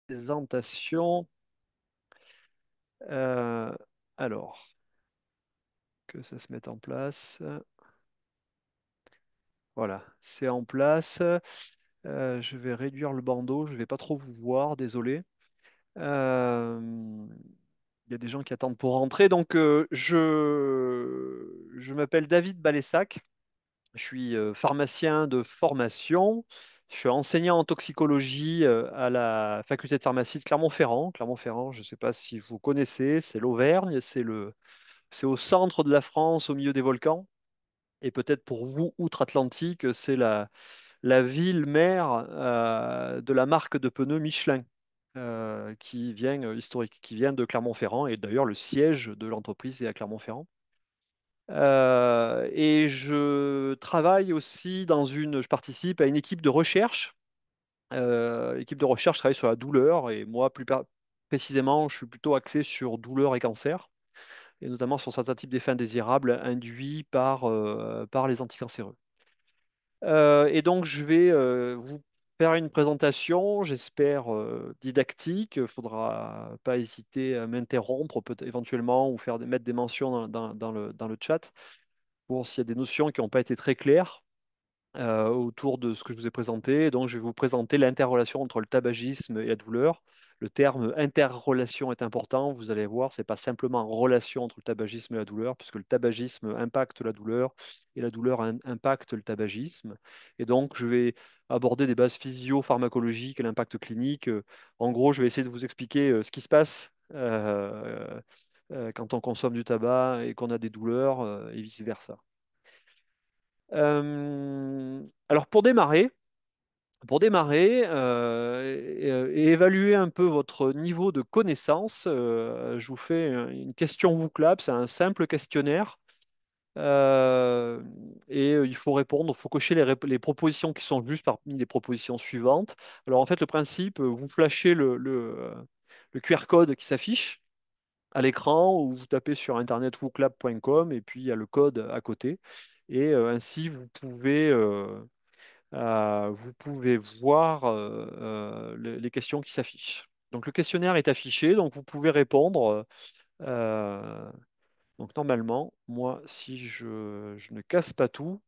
Présentation. Euh, alors, que ça se mette en place. Voilà, c'est en place. Je vais réduire le bandeau. Je ne vais pas trop vous voir, désolé. Euh, Il y a des gens qui attendent pour rentrer. Donc, je m'appelle David Balessac. Je suis pharmacien de formation. Je suis enseignant en toxicologie à la faculté de pharmacie de Clermont-Ferrand. Clermont-Ferrand, je ne sais pas si vous connaissez, c'est l'Auvergne, c'est au centre de la France, au milieu des volcans. Et peut-être pour vous, outre-Atlantique, c'est la ville mère de la marque de pneus Michelin, qui vient historique, qui vient de Clermont-Ferrand. Et d'ailleurs, le siège de l'entreprise est à Clermont-Ferrand. Et je travaille aussi je participe à une équipe de recherche. Équipe de recherche travaille sur la douleur et moi, précisément, je suis plutôt axé sur douleur et cancer, et notamment sur certains types d'effets indésirables induits par les anticancéreux. Et donc, je vais vous faire une présentation, j'espère didactique. Il ne faudra pas hésiter à m'interrompre éventuellement ou mettre des mentions dans le chat pour s'il y a des notions qui n'ont pas été très claires autour de ce que je vous ai présenté. Donc, je vais vous présenter l'interrelation entre le tabagisme et la douleur. Le terme interrelation est important. Vous allez voir, ce n'est pas simplement relation entre le tabagisme et la douleur, puisque le tabagisme impacte la douleur et la douleur impacte le tabagisme. Et donc, je vais aborder des bases physio-pharmacologiques et l'impact clinique. En gros, je vais essayer de vous expliquer ce qui se passe quand on consomme du tabac et qu'on a des douleurs et vice-versa. Alors pour démarrer et évaluer un peu votre niveau de connaissance, je vous fais une question bouclable, c'est un simple questionnaire. Il faut répondre, il faut cocher les propositions qui sont justes parmi les propositions suivantes. Alors en fait, le principe, vous flashez le QR code qui s'affiche à l'écran ou vous tapez sur internet wooklab.com et puis il y a le code à côté. Et ainsi, vous pouvez voir les questions qui s'affichent. Donc le questionnaire est affiché, donc vous pouvez répondre. euh, donc normalement, moi, si je ne casse pas tout,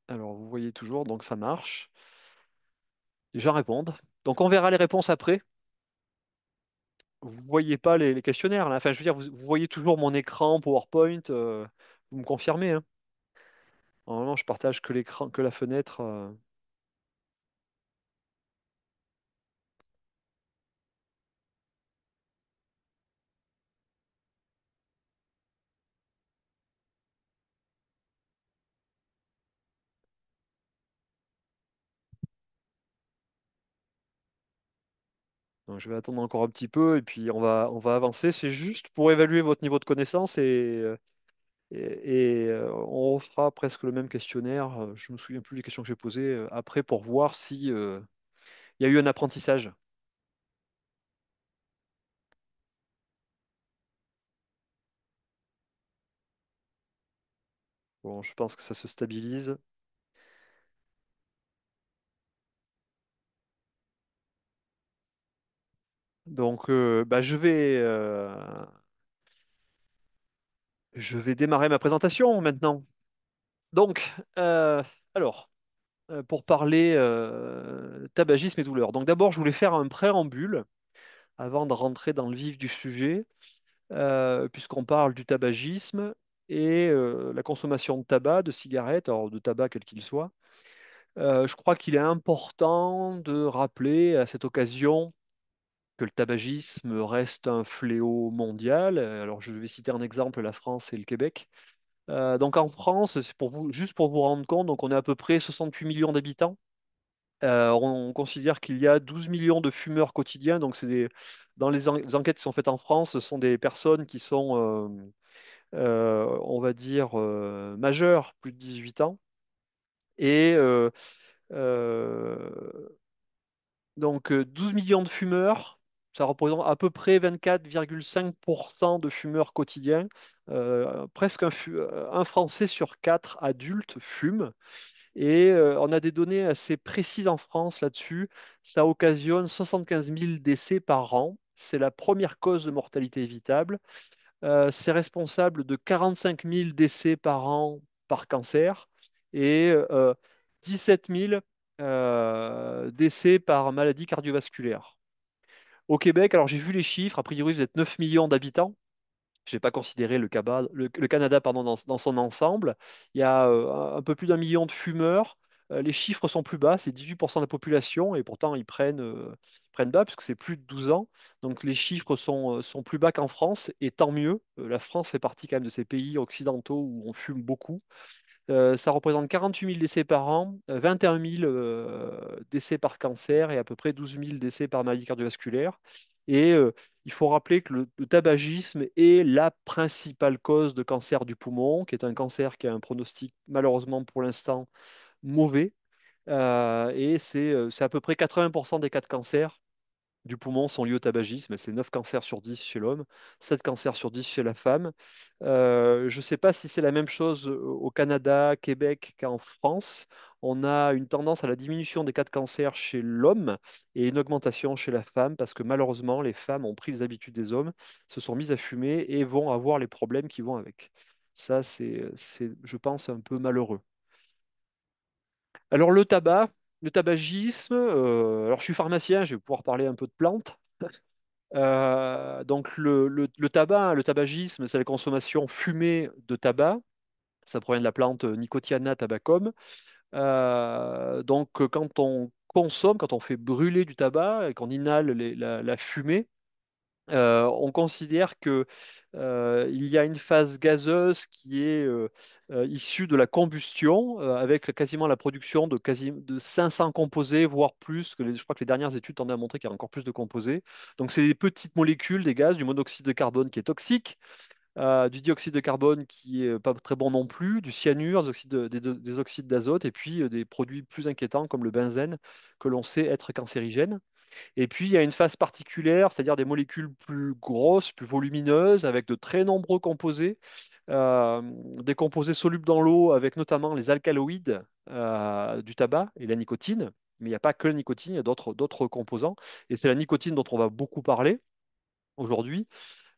alors vous voyez toujours, donc ça marche. Les gens répondent. Donc on verra les réponses après. Vous ne voyez pas les questionnaires là. Enfin, je veux dire, vous voyez toujours mon écran PowerPoint. Vous me confirmez, hein. Normalement, je partage que l'écran, que la fenêtre. Donc, je vais attendre encore un petit peu et puis on va avancer. C'est juste pour évaluer votre niveau de connaissance et on fera presque le même questionnaire. Je me souviens plus des questions que j'ai posées après pour voir si il y a eu un apprentissage. Bon, je pense que ça se stabilise. Donc, bah, je vais démarrer ma présentation maintenant. Donc, alors, pour parler tabagisme et douleur. Donc, d'abord, je voulais faire un préambule avant de rentrer dans le vif du sujet, puisqu'on parle du tabagisme et la consommation de tabac, de cigarettes, alors de tabac quel qu'il soit. Je crois qu'il est important de rappeler à cette occasion que le tabagisme reste un fléau mondial. Alors, je vais citer un exemple, la France et le Québec. Donc, en France, c'est pour vous, juste pour vous rendre compte, donc on est à peu près 68 millions d'habitants. On considère qu'il y a 12 millions de fumeurs quotidiens. Donc, dans les enquêtes qui sont faites en France, ce sont des personnes qui sont, on va dire, majeures, plus de 18 ans. Et euh, donc, 12 millions de fumeurs, ça représente à peu près 24,5% de fumeurs quotidiens. Presque un Français sur quatre adultes fume. Et on a des données assez précises en France là-dessus. Ça occasionne 75 000 décès par an. C'est la première cause de mortalité évitable. C'est responsable de 45 000 décès par an par cancer et 17 000 décès par maladie cardiovasculaire. Au Québec, alors j'ai vu les chiffres, a priori vous êtes 9 millions d'habitants. Je n'ai pas considéré le Canada pardon, dans son ensemble. Il y a un peu plus d'un million de fumeurs. Les chiffres sont plus bas, c'est 18% de la population, et pourtant ils prennent bas, puisque c'est plus de 12 ans. Donc les chiffres sont plus bas qu'en France, et tant mieux. La France fait partie quand même de ces pays occidentaux où on fume beaucoup. Ça représente 48 000 décès par an, 21 000 décès par cancer et à peu près 12 000 décès par maladie cardiovasculaire. Et il faut rappeler que le tabagisme est la principale cause de cancer du poumon, qui est un cancer qui a un pronostic malheureusement pour l'instant mauvais. Et c'est à peu près 80% des cas de cancer du poumon sont liés au tabagisme. C'est 9 cancers sur 10 chez l'homme, 7 cancers sur 10 chez la femme. Je ne sais pas si c'est la même chose au Canada, Québec qu'en France. On a une tendance à la diminution des cas de cancer chez l'homme et une augmentation chez la femme parce que malheureusement, les femmes ont pris les habitudes des hommes, se sont mises à fumer et vont avoir les problèmes qui vont avec. Ça, je pense, un peu malheureux. Alors le tabagisme, alors je suis pharmacien, je vais pouvoir parler un peu de plantes. Donc le tabac, le tabagisme, c'est la consommation fumée de tabac. Ça provient de la plante Nicotiana tabacum. Donc quand on consomme, quand on fait brûler du tabac et qu'on inhale la fumée, on considère que il y a une phase gazeuse qui est issue de la combustion, avec quasiment la production de 500 composés, voire plus. Je crois que les dernières études tendaient à montrer qu'il y a encore plus de composés. Donc, c'est des petites molécules, des gaz, du monoxyde de carbone qui est toxique, du dioxyde de carbone qui est pas très bon non plus, du cyanure, des oxydes d'azote, et puis des produits plus inquiétants comme le benzène, que l'on sait être cancérigène. Et puis, il y a une phase particulière, c'est-à-dire des molécules plus grosses, plus volumineuses, avec de très nombreux composés, des composés solubles dans l'eau, avec notamment les alcaloïdes du tabac et la nicotine. Mais il n'y a pas que la nicotine, il y a d'autres composants. Et c'est la nicotine dont on va beaucoup parler aujourd'hui.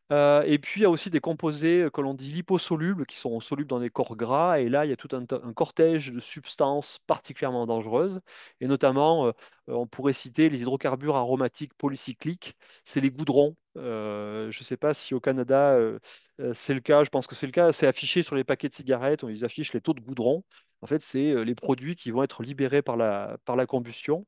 Et puis, il y a aussi des composés que l'on dit liposolubles, qui sont solubles dans les corps gras. Et là, il y a tout un cortège de substances particulièrement dangereuses. Et notamment, on pourrait citer les hydrocarbures aromatiques polycycliques. C'est les goudrons. Je ne sais pas si au Canada, c'est le cas. Je pense que c'est le cas. C'est affiché sur les paquets de cigarettes. On ils affichent les taux de goudron. En fait, c'est les produits qui vont être libérés par la combustion.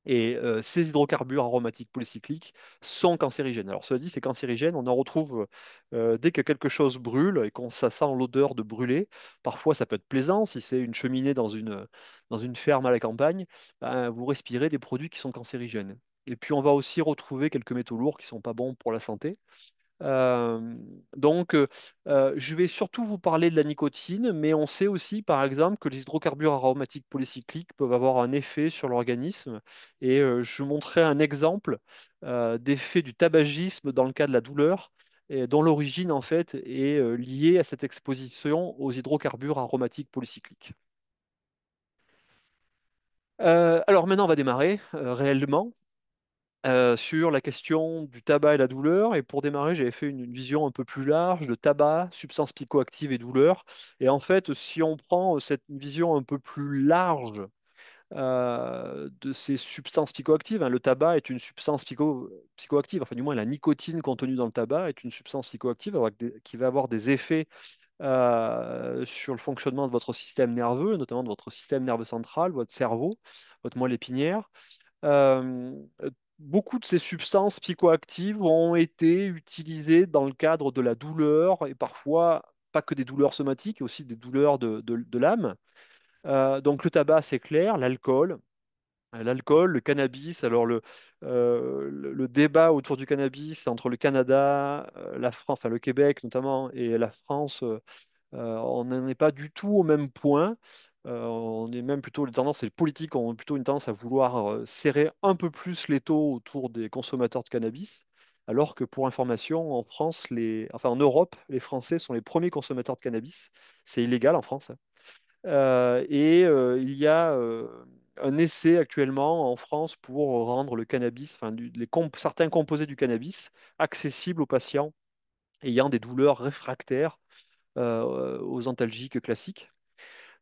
Et ces hydrocarbures aromatiques polycycliques sont cancérigènes. Alors, cela dit, c'est cancérigène, on en retrouve dès que quelque chose brûle et qu'on ça sent l'odeur de brûler. Parfois, ça peut être plaisant si c'est une cheminée dans une ferme à la campagne, ben, vous respirez des produits qui sont cancérigènes. Et puis, on va aussi retrouver quelques métaux lourds qui ne sont pas bons pour la santé. Euh, donc, je vais surtout vous parler de la nicotine, mais on sait aussi, par exemple, que les hydrocarbures aromatiques polycycliques peuvent avoir un effet sur l'organisme. Et je montrerai un exemple d'effet du tabagisme dans le cas de la douleur, et dont l'origine, en fait, est liée à cette exposition aux hydrocarbures aromatiques polycycliques. Alors maintenant, on va démarrer réellement sur la question du tabac et la douleur. Et pour démarrer, j'avais fait une vision un peu plus large de tabac, substances psychoactives et douleur. Et en fait, si on prend cette vision un peu plus large de ces substances psychoactives, hein, le tabac est une substance psychoactive, enfin du moins la nicotine contenue dans le tabac est une substance psychoactive qui va avoir des effets sur le fonctionnement de votre système nerveux, notamment de votre système nerveux central, votre cerveau, votre moelle épinière. Euh, Beaucoup de ces substances psychoactives ont été utilisées dans le cadre de la douleur et parfois pas que des douleurs somatiques, aussi des douleurs de l'âme. Donc le tabac, c'est clair, l'alcool, le cannabis. Alors le débat autour du cannabis entre le Canada, la France, enfin le Québec notamment, et la France. On n'en est pas du tout au même point. On est même plutôt, les tendances, et les politiques ont plutôt une tendance à vouloir serrer un peu plus les taux autour des consommateurs de cannabis, alors que pour information, en France, enfin en Europe, les Français sont les premiers consommateurs de cannabis. C'est illégal en France, hein. Il y a un essai actuellement en France pour rendre le cannabis, enfin, certains composés du cannabis accessibles aux patients ayant des douleurs réfractaires aux antalgiques classiques.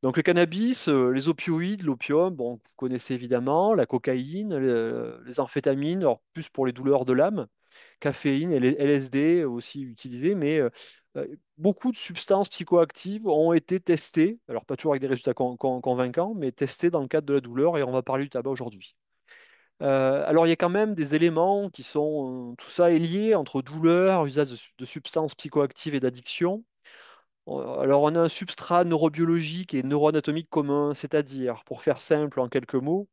Donc le cannabis, les opioïdes, l'opium, bon, vous connaissez évidemment, la cocaïne, les amphétamines, alors plus pour les douleurs de l'âme, caféine et les LSD aussi utilisés, mais euh, beaucoup de substances psychoactives ont été testées, alors pas toujours avec des résultats convaincants, mais testées dans le cadre de la douleur, et on va parler du tabac aujourd'hui. Alors il y a quand même des éléments qui sont, tout ça est lié entre douleur, usage de substances psychoactives et d'addiction. Alors, on a un substrat neurobiologique et neuroanatomique commun, c'est-à-dire, pour faire simple en quelques mots,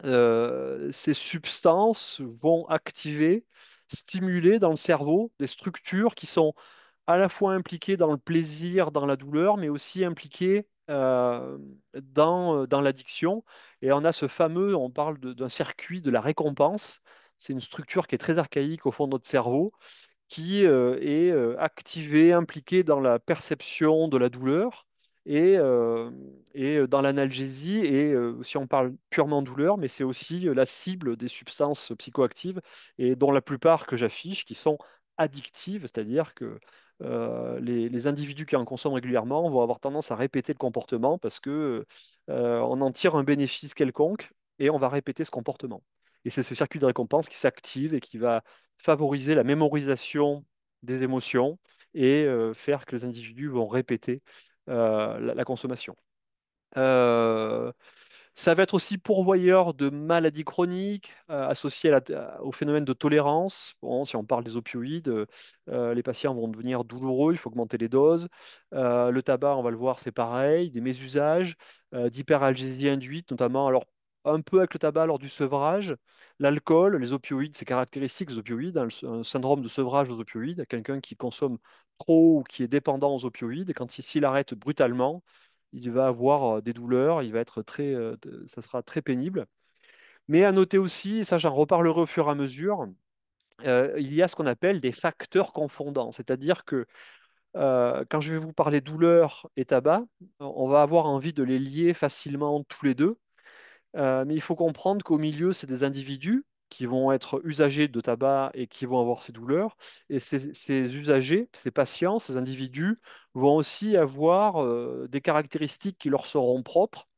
ces substances vont activer, stimuler dans le cerveau des structures qui sont à la fois impliquées dans le plaisir, dans la douleur, mais aussi impliquées dans l'addiction. Et on a ce fameux, on parle d'un circuit de la récompense. C'est une structure qui est très archaïque au fond de notre cerveau qui est activé, impliqué dans la perception de la douleur et dans l'analgésie. Et si on parle purement douleur, mais c'est aussi la cible des substances psychoactives et dont la plupart que j'affiche qui sont addictives, c'est-à-dire que les individus qui en consomment régulièrement vont avoir tendance à répéter le comportement parce que on en tire un bénéfice quelconque et on va répéter ce comportement. Et c'est ce circuit de récompense qui s'active et qui va favoriser la mémorisation des émotions et faire que les individus vont répéter la consommation. Euh, Ça va être aussi pourvoyeur de maladies chroniques associées au phénomène de tolérance. Bon, si on parle des opioïdes, les patients vont devenir douloureux, il faut augmenter les doses. Le tabac, on va le voir, c'est pareil, des mésusages, d'hyperalgésie induite, notamment alors un peu avec le tabac lors du sevrage. L'alcool, les opioïdes, c'est caractéristique, les opioïdes, hein, un syndrome de sevrage aux opioïdes, quelqu'un qui consomme trop ou qui est dépendant aux opioïdes, et s'il arrête brutalement, il va avoir des douleurs, il va être ça sera très pénible. Mais à noter aussi, et ça j'en reparlerai au fur et à mesure, il y a ce qu'on appelle des facteurs confondants. C'est-à-dire que quand je vais vous parler douleur et tabac, on va avoir envie de les lier facilement tous les deux. Mais il faut comprendre qu'au milieu, c'est des individus qui vont être usagers de tabac et qui vont avoir ces douleurs. Et ces usagers, ces patients, ces individus vont aussi avoir des caractéristiques qui leur seront propres.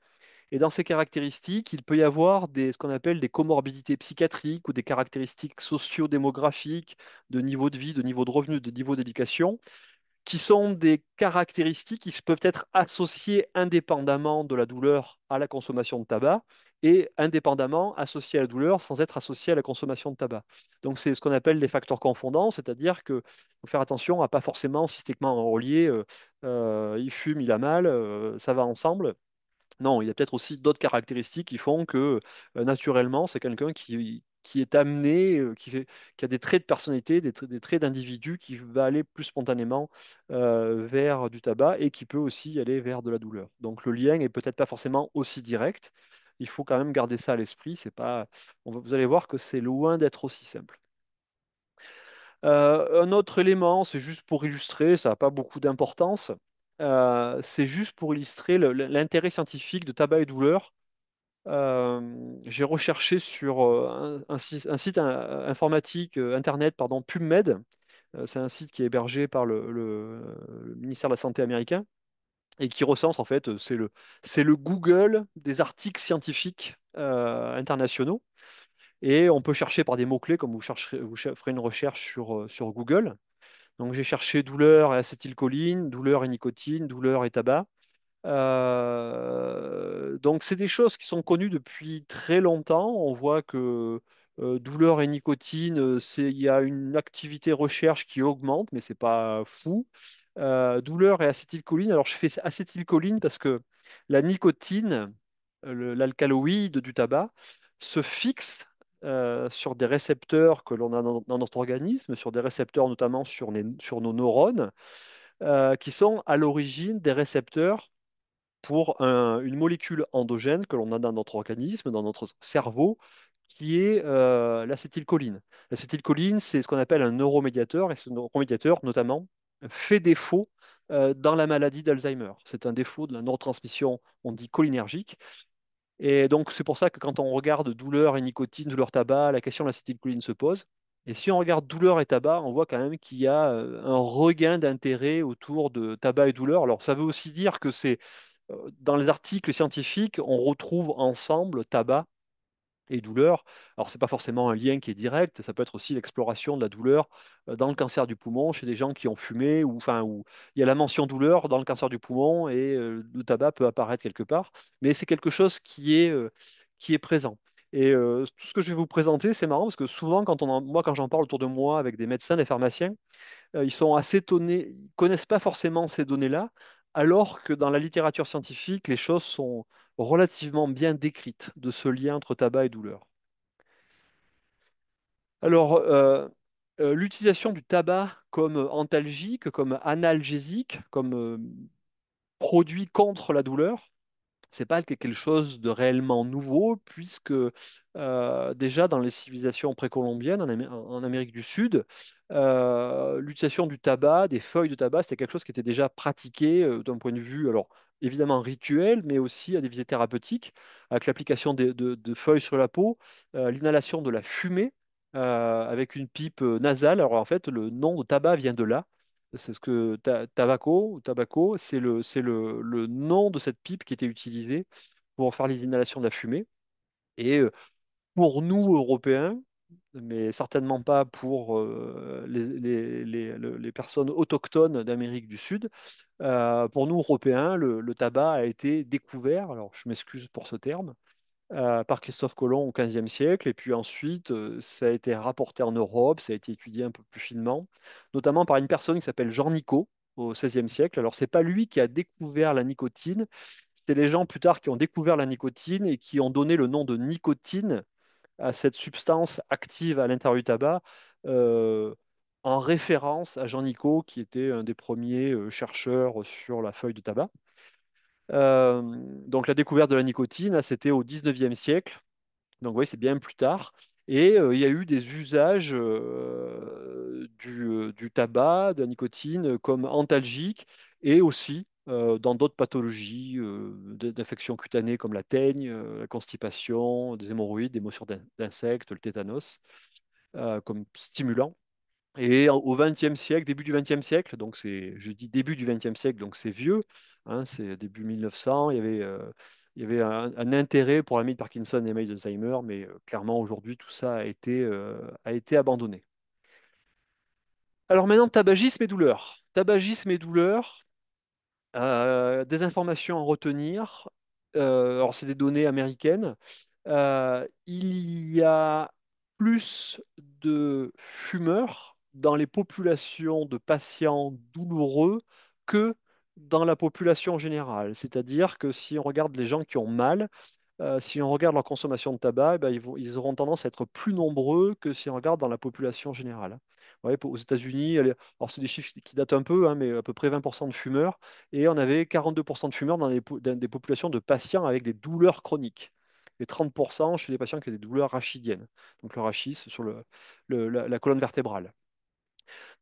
Et dans ces caractéristiques, il peut y avoir ce qu'on appelle des comorbidités psychiatriques ou des caractéristiques socio-démographiques, de niveau de vie, de niveau de revenu, de niveau d'éducation, qui sont des caractéristiques qui peuvent être associées indépendamment de la douleur à la consommation de tabac et indépendamment associées à la douleur sans être associées à la consommation de tabac. Donc c'est ce qu'on appelle les facteurs confondants, c'est-à-dire qu'il faut faire attention à pas forcément systématiquement relier il fume, il a mal, ça va ensemble. Non, il y a peut-être aussi d'autres caractéristiques qui font que naturellement, c'est quelqu'un qui est amené, qui a des traits de personnalité, des traits d'individu qui va aller plus spontanément vers du tabac et qui peut aussi aller vers de la douleur. Donc le lien est peut-être pas forcément aussi direct. Il faut quand même garder ça à l'esprit. C'est pas, vous allez voir que c'est loin d'être aussi simple. Un autre élément, c'est juste pour illustrer, ça n'a pas beaucoup d'importance. C'est juste pour illustrer l'intérêt scientifique de tabac et douleur. J'ai recherché sur un site informatique, Internet, pardon, PubMed. C'est un site qui est hébergé par le ministère de la Santé américain et qui recense, en fait, c'est le Google des articles scientifiques internationaux. Et on peut chercher par des mots-clés, comme ferez une recherche sur Google. Donc j'ai cherché douleur et acétylcholine, douleur et nicotine, douleur et tabac. Donc, c'est des choses qui sont connues depuis très longtemps. On voit que douleur et nicotine, il y a une activité recherche qui augmente, mais c'est pas fou. Douleur et acétylcholine. Alors, je fais acétylcholine parce que la nicotine, l'alcaloïde du tabac, se fixe sur des récepteurs que l'on a dans notre organisme, sur des récepteurs notamment sur nos neurones, qui sont à l'origine des récepteurs pour une molécule endogène que l'on a dans notre organisme, dans notre cerveau, qui est l'acétylcholine. L'acétylcholine, c'est ce qu'on appelle un neuromédiateur, et ce neuromédiateur, notamment, fait défaut dans la maladie d'Alzheimer. C'est un défaut de la neurotransmission, on dit cholinergique. Et donc, c'est pour ça que quand on regarde douleur et nicotine, douleur tabac, la question de l'acétylcholine se pose. Et si on regarde douleur et tabac, on voit quand même qu'il y a un regain d'intérêt autour de tabac et douleur. Alors, ça veut aussi dire que c'est dans les articles scientifiques, on retrouve ensemble tabac et douleur. Alors, ce n'est pas forcément un lien qui est direct, ça peut être aussi l'exploration de la douleur dans le cancer du poumon chez des gens qui ont fumé, ou enfin, où il y a la mention douleur dans le cancer du poumon et le tabac peut apparaître quelque part, mais c'est quelque chose qui est présent. Et tout ce que je vais vous présenter, c'est marrant parce que souvent, moi, quand j'en parle autour de moi avec des médecins, des pharmaciens, ils sont assez étonnés, ils ne connaissent pas forcément ces données-là, alors que dans la littérature scientifique, les choses sont relativement bien décrites de ce lien entre tabac et douleur. Alors, l'utilisation du tabac comme antalgique, comme analgésique, comme produit contre la douleur, c'est pas quelque chose de réellement nouveau, puisque déjà dans les civilisations précolombiennes en Amérique du Sud, l'utilisation du tabac, des feuilles de tabac, c'était quelque chose qui était déjà pratiqué d'un point de vue, alors évidemment rituel, mais aussi à des visées thérapeutiques, avec l'application de feuilles sur la peau, l'inhalation de la fumée avec une pipe nasale. Alors en fait, le nom de tabac vient de là. C'est ce que tabaco, c'est le nom de cette pipe qui était utilisée pour faire les inhalations de la fumée. Et pour nous, Européens, mais certainement pas pour les personnes autochtones d'Amérique du Sud, pour nous, Européens, le tabac a été découvert, alors je m'excuse pour ce terme, par Christophe Colomb au XVe siècle. Et puis ensuite, ça a été rapporté en Europe, ça a été étudié un peu plus finement, notamment par une personne qui s'appelle Jean Nicot au XVIe siècle. Alors, c'est pas lui qui a découvert la nicotine, c'est les gens plus tard qui ont découvert la nicotine et qui ont donné le nom de nicotine à cette substance active à l'intérieur du tabac, euh, en référence à Jean Nicot, qui était un des premiers chercheurs sur la feuille de tabac. Euh, donc la découverte de la nicotine, là, c'était au 19e siècle. Donc oui, c'est bien plus tard. Et il y a eu des usages du tabac, de la nicotine comme antalgique et aussi dans d'autres pathologies d'infections cutanées comme la teigne, la constipation, des hémorroïdes, des morsures d'insectes, le tétanos, comme stimulant. Et au XXe siècle, début du XXe siècle, donc je dis début du XXe siècle, donc c'est vieux, hein, c'est début 1900, il y avait un intérêt pour la maladie de Parkinson et la maladie d'Alzheimer, mais clairement aujourd'hui tout ça a été abandonné. Alors maintenant, tabagisme et douleur. Tabagisme et douleur, des informations à retenir. Alors c'est des données américaines. Il y a plus de fumeurs dans les populations de patients douloureux que dans la population générale. C'est-à-dire que si on regarde les gens qui ont mal, si on regarde leur consommation de tabac, eh ben, ils auront tendance à être plus nombreux que si on regarde dans la population générale. Ouais, aux États-Unis, alors c'est des chiffres qui datent un peu, hein, mais à peu près 20% de fumeurs, et on avait 42% de fumeurs dans des populations de patients avec des douleurs chroniques, et 30% chez les patients qui ont des douleurs rachidiennes, donc le rachis sur la colonne vertébrale.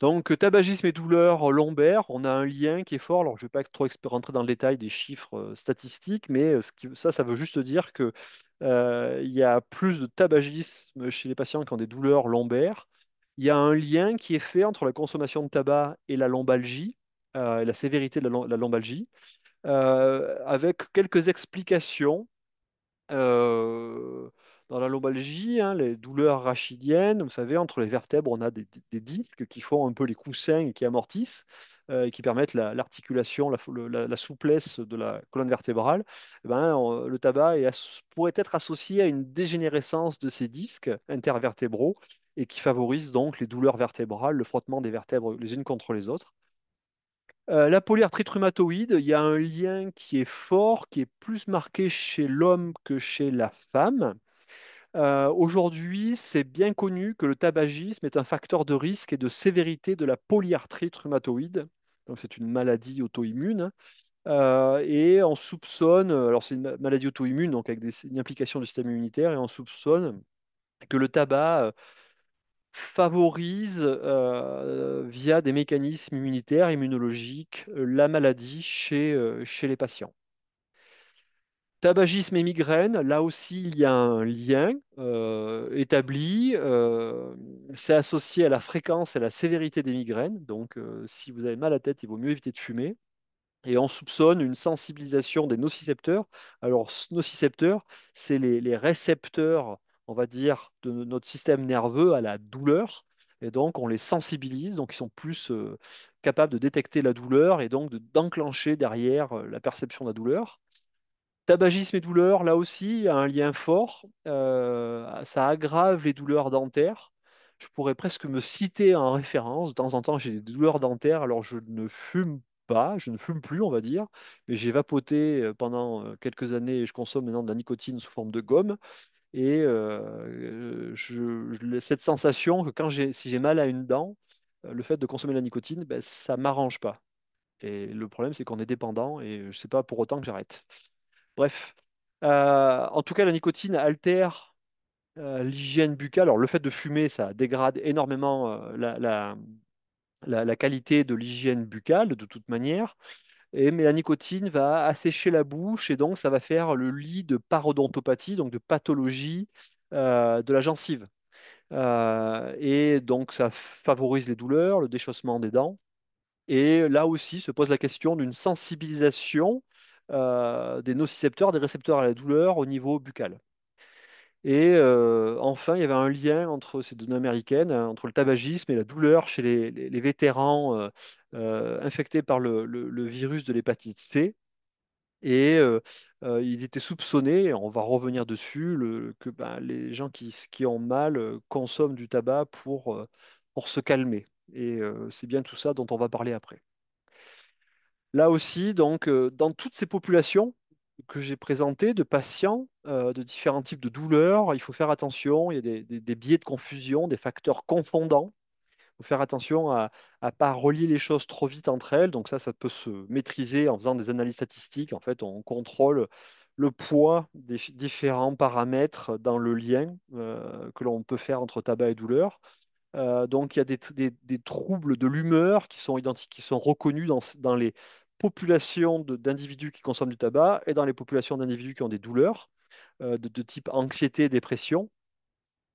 Donc, tabagisme et douleurs lombaires, on a un lien qui est fort. Alors, je ne vais pas trop rentrer dans le détail des chiffres statistiques, mais ça veut juste dire que il y a plus de tabagisme chez les patients qui ont des douleurs lombaires. Il y a un lien qui est fait entre la consommation de tabac et la lombalgie, et la sévérité de la lombalgie, avec quelques explications euh, dans la lombalgie, hein, les douleurs rachidiennes, vous savez, entre les vertèbres, on a des disques qui font un peu les coussins et qui amortissent, et qui permettent l'articulation, la souplesse de la colonne vertébrale. Eh ben, le tabac pourrait être associé à une dégénérescence de ces disques intervertébraux et qui favorise donc les douleurs vertébrales, le frottement des vertèbres les unes contre les autres. La polyarthrite rhumatoïde, il y a un lien qui est fort, qui est plus marqué chez l'homme que chez la femme. Aujourd'hui, c'est bien connu que le tabagisme est un facteur de risque et de sévérité de la polyarthrite rhumatoïde. Donc, c'est une maladie auto-immune, hein. Et on soupçonne, alors c'est une maladie auto-immune, donc avec une implication du système immunitaire, et on soupçonne que le tabac favorise via des mécanismes immunitaires, immunologiques, la maladie chez les patients. Tabagisme et migraine, là aussi, il y a un lien établi. C'est associé à la fréquence et à la sévérité des migraines. Donc, si vous avez mal à la tête, il vaut mieux éviter de fumer. Et on soupçonne une sensibilisation des nocicepteurs. Alors, nocicepteurs, c'est les récepteurs, on va dire, de notre système nerveux à la douleur. Et donc, on les sensibilise, donc ils sont plus capables de détecter la douleur et donc d'enclencher derrière la perception de la douleur. Tabagisme et douleur, là aussi, il y a un lien fort. Ça aggrave les douleurs dentaires. Je pourrais presque me citer en référence. De temps en temps, j'ai des douleurs dentaires. Alors, je ne fume pas, je ne fume plus, on va dire. Mais j'ai vapoté pendant quelques années et je consomme maintenant de la nicotine sous forme de gomme. Et cette sensation que si j'ai mal à une dent, le fait de consommer de la nicotine, ben, ça m'arrange pas. Et le problème, c'est qu'on est dépendant et je ne sais pas pour autant que j'arrête. Bref. En tout cas, la nicotine altère l'hygiène buccale. Alors, le fait de fumer, ça dégrade énormément la qualité de l'hygiène buccale, de toute manière. Mais la nicotine va assécher la bouche et donc ça va faire le lit de parodontopathie, donc de pathologie de la gencive. Et donc, ça favorise les douleurs, le déchaussement des dents. Et là aussi se pose la question d'une sensibilisation des nocicepteurs, des récepteurs à la douleur au niveau buccal. Et enfin, il y avait un lien entre ces données américaines, hein, entre le tabagisme et la douleur chez les vétérans infectés par le virus de l'hépatite C. Et il était soupçonné, et on va revenir dessus, que ben, les gens qui ont mal consomment du tabac pour se calmer. Et c'est bien tout ça dont on va parler après. Là aussi, donc, dans toutes ces populations que j'ai présentées de patients de différents types de douleurs, il faut faire attention. Il y a des biais de confusion, des facteurs confondants. Il faut faire attention à ne pas relier les choses trop vite entre elles. Donc ça peut se maîtriser en faisant des analyses statistiques. En fait, on contrôle le poids des différents paramètres dans le lien que l'on peut faire entre tabac et douleur. Donc, il y a des troubles de l'humeur qui sont qui sont reconnus dans les populations d'individus qui consomment du tabac et dans les populations d'individus qui ont des douleurs de type anxiété, dépression,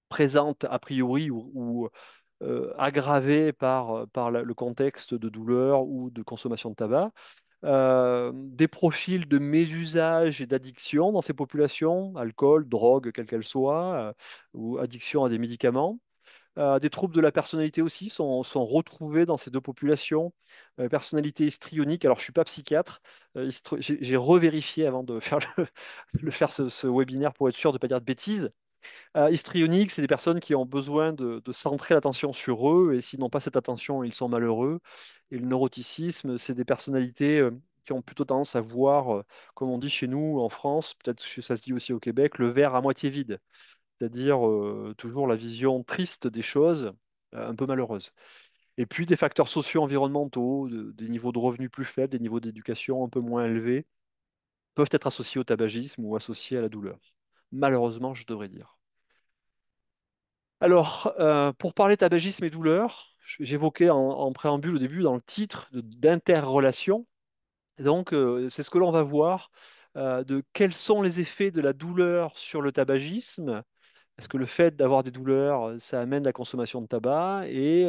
présentes a priori ou aggravées par le contexte de douleur ou de consommation de tabac. Des profils de mésusage et d'addiction dans ces populations, alcool, drogue, quelle qu'elle soit, ou addiction à des médicaments. Des troubles de la personnalité aussi sont retrouvés dans ces deux populations. Personnalité histrionique, alors je ne suis pas psychiatre, j'ai revérifié avant de faire, faire ce webinaire pour être sûr de ne pas dire de bêtises. Histrionique, c'est des personnes qui ont besoin de centrer l'attention sur eux et s'ils n'ont pas cette attention, ils sont malheureux. Et le neuroticisme, c'est des personnalités qui ont plutôt tendance à voir, comme on dit chez nous en France, peut-être que ça se dit aussi au Québec, le verre à moitié vide, c'est-à-dire toujours la vision triste des choses, un peu malheureuse. Et puis des facteurs socio-environnementaux, des niveaux de revenus plus faibles, des niveaux d'éducation un peu moins élevés, peuvent être associés au tabagisme ou associés à la douleur. Malheureusement, je devrais dire. Alors, pour parler tabagisme et douleur, j'évoquais en préambule au début dans le titre d'interrelation. Donc, c'est ce que l'on va voir de quels sont les effets de la douleur sur le tabagisme. Est-ce que le fait d'avoir des douleurs, ça amène la consommation de tabac? Et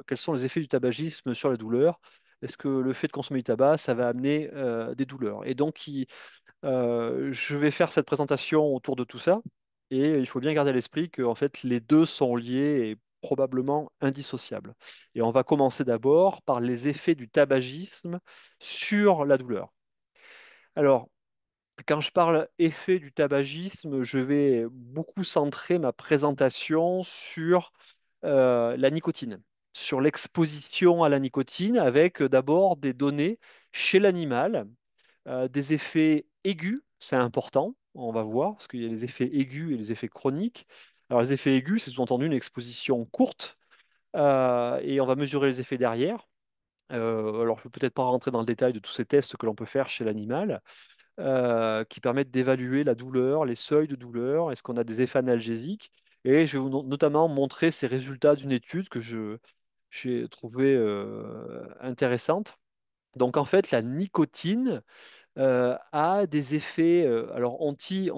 quels sont les effets du tabagisme sur la douleur? Est-ce que le fait de consommer du tabac, ça va amener des douleurs? Et donc, je vais faire cette présentation autour de tout ça. Et il faut bien garder à l'esprit que en fait, les deux sont liés et probablement indissociables. Et on va commencer d'abord par les effets du tabagisme sur la douleur. Alors, quand je parle effet du tabagisme, je vais beaucoup centrer ma présentation sur la nicotine, sur l'exposition à la nicotine, avec d'abord des données chez l'animal, des effets aigus, c'est important, on va voir, parce qu'il y a les effets aigus et les effets chroniques. Alors les effets aigus, c'est sous-entendu une exposition courte, et on va mesurer les effets derrière. Alors je ne vais peut-être pas rentrer dans le détail de tous ces tests que l'on peut faire chez l'animal qui permettent d'évaluer la douleur, les seuils de douleur, est-ce qu'on a des effets analgésiques. Et je vais notamment montrer ces résultats d'une étude j'ai trouvée intéressante. Donc en fait, la nicotine a des effets, alors on dit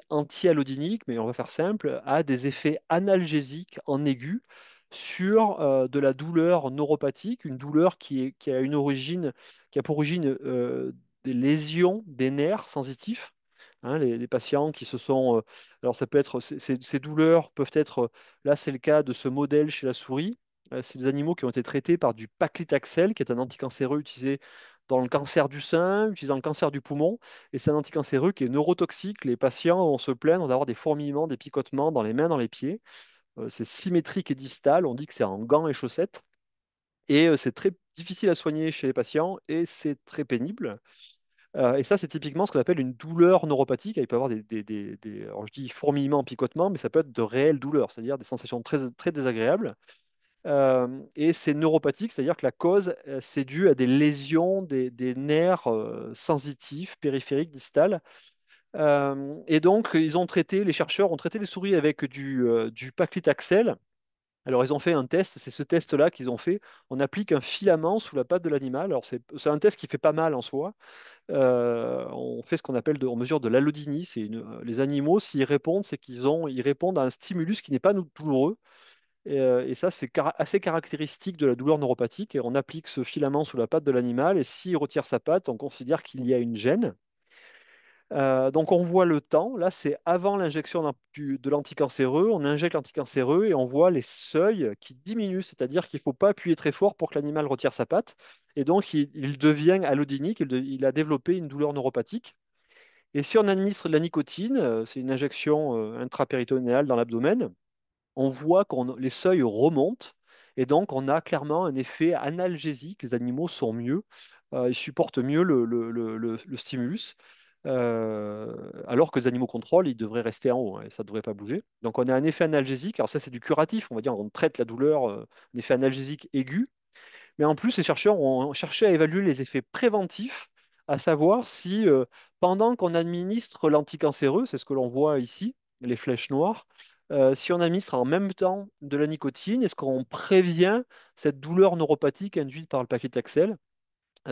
anti-allodinique, mais on va faire simple, a des effets analgésiques en aigu sur de la douleur neuropathique, une douleur qui a une origine, qui a pour origine des lésions des nerfs sensitifs. Hein, les patients qui se sont, alors ça peut être, ces douleurs peuvent être, là c'est le cas de ce modèle chez la souris. C'est des animaux qui ont été traités par du paclitaxel, qui est un anticancéreux utilisé dans le cancer du sein, utilisé dans le cancer du poumon, et c'est un anticancéreux qui est neurotoxique. Les patients vont se plaindre d'avoir des fourmillements, des picotements dans les mains, dans les pieds. C'est symétrique et distal, on dit que c'est en gants et chaussettes, et c'est très difficile à soigner chez les patients, et c'est très pénible. Et ça, c'est typiquement ce qu'on appelle une douleur neuropathique. Il peut y avoir alors je dis fourmillements, picotements, mais ça peut être de réelles douleurs, c'est-à-dire des sensations très, très désagréables. Et c'est neuropathique, c'est-à-dire que la cause, c'est dû à des lésions des nerfs sensitifs, périphériques, distales. Et donc, les chercheurs ont traité les souris avec du paclitaxel. Alors, ils ont fait un test, c'est ce test-là qu'ils ont fait. On applique un filament sous la patte de l'animal. Alors, c'est un test qui fait pas mal en soi. On fait ce qu'on appelle, on mesure de l'allodynie. Les animaux, s'ils répondent, c'est ils répondent à un stimulus qui n'est pas douloureux. Et ça, c'est assez caractéristique de la douleur neuropathique. Et on applique ce filament sous la patte de l'animal. Et s'il retire sa patte, on considère qu'il y a une gêne. Donc on voit le temps. Là, c'est avant l'injection de l'anticancéreux. On injecte l'anticancéreux et on voit les seuils qui diminuent. C'est-à-dire qu'il ne faut pas appuyer très fort pour que l'animal retire sa patte. Et donc, il devient allodynique. Il a développé une douleur neuropathique. Et si on administre de la nicotine, c'est une injection intrapéritonéale dans l'abdomen, on voit que les seuils remontent et donc on a clairement un effet analgésique. Les animaux sont mieux, ils supportent mieux le stimulus, alors que les animaux contrôle, ils devraient rester en haut, hein, et ça ne devrait pas bouger. Donc on a un effet analgésique. Alors ça, c'est du curatif, on va dire, on traite la douleur, un effet analgésique aigu. Mais en plus, les chercheurs ont cherché à évaluer les effets préventifs, à savoir si pendant qu'on administre l'anticancéreux, c'est ce que l'on voit ici, les flèches noires, si on administre en même temps de la nicotine, est-ce qu'on prévient cette douleur neuropathique induite par le paclitaxel?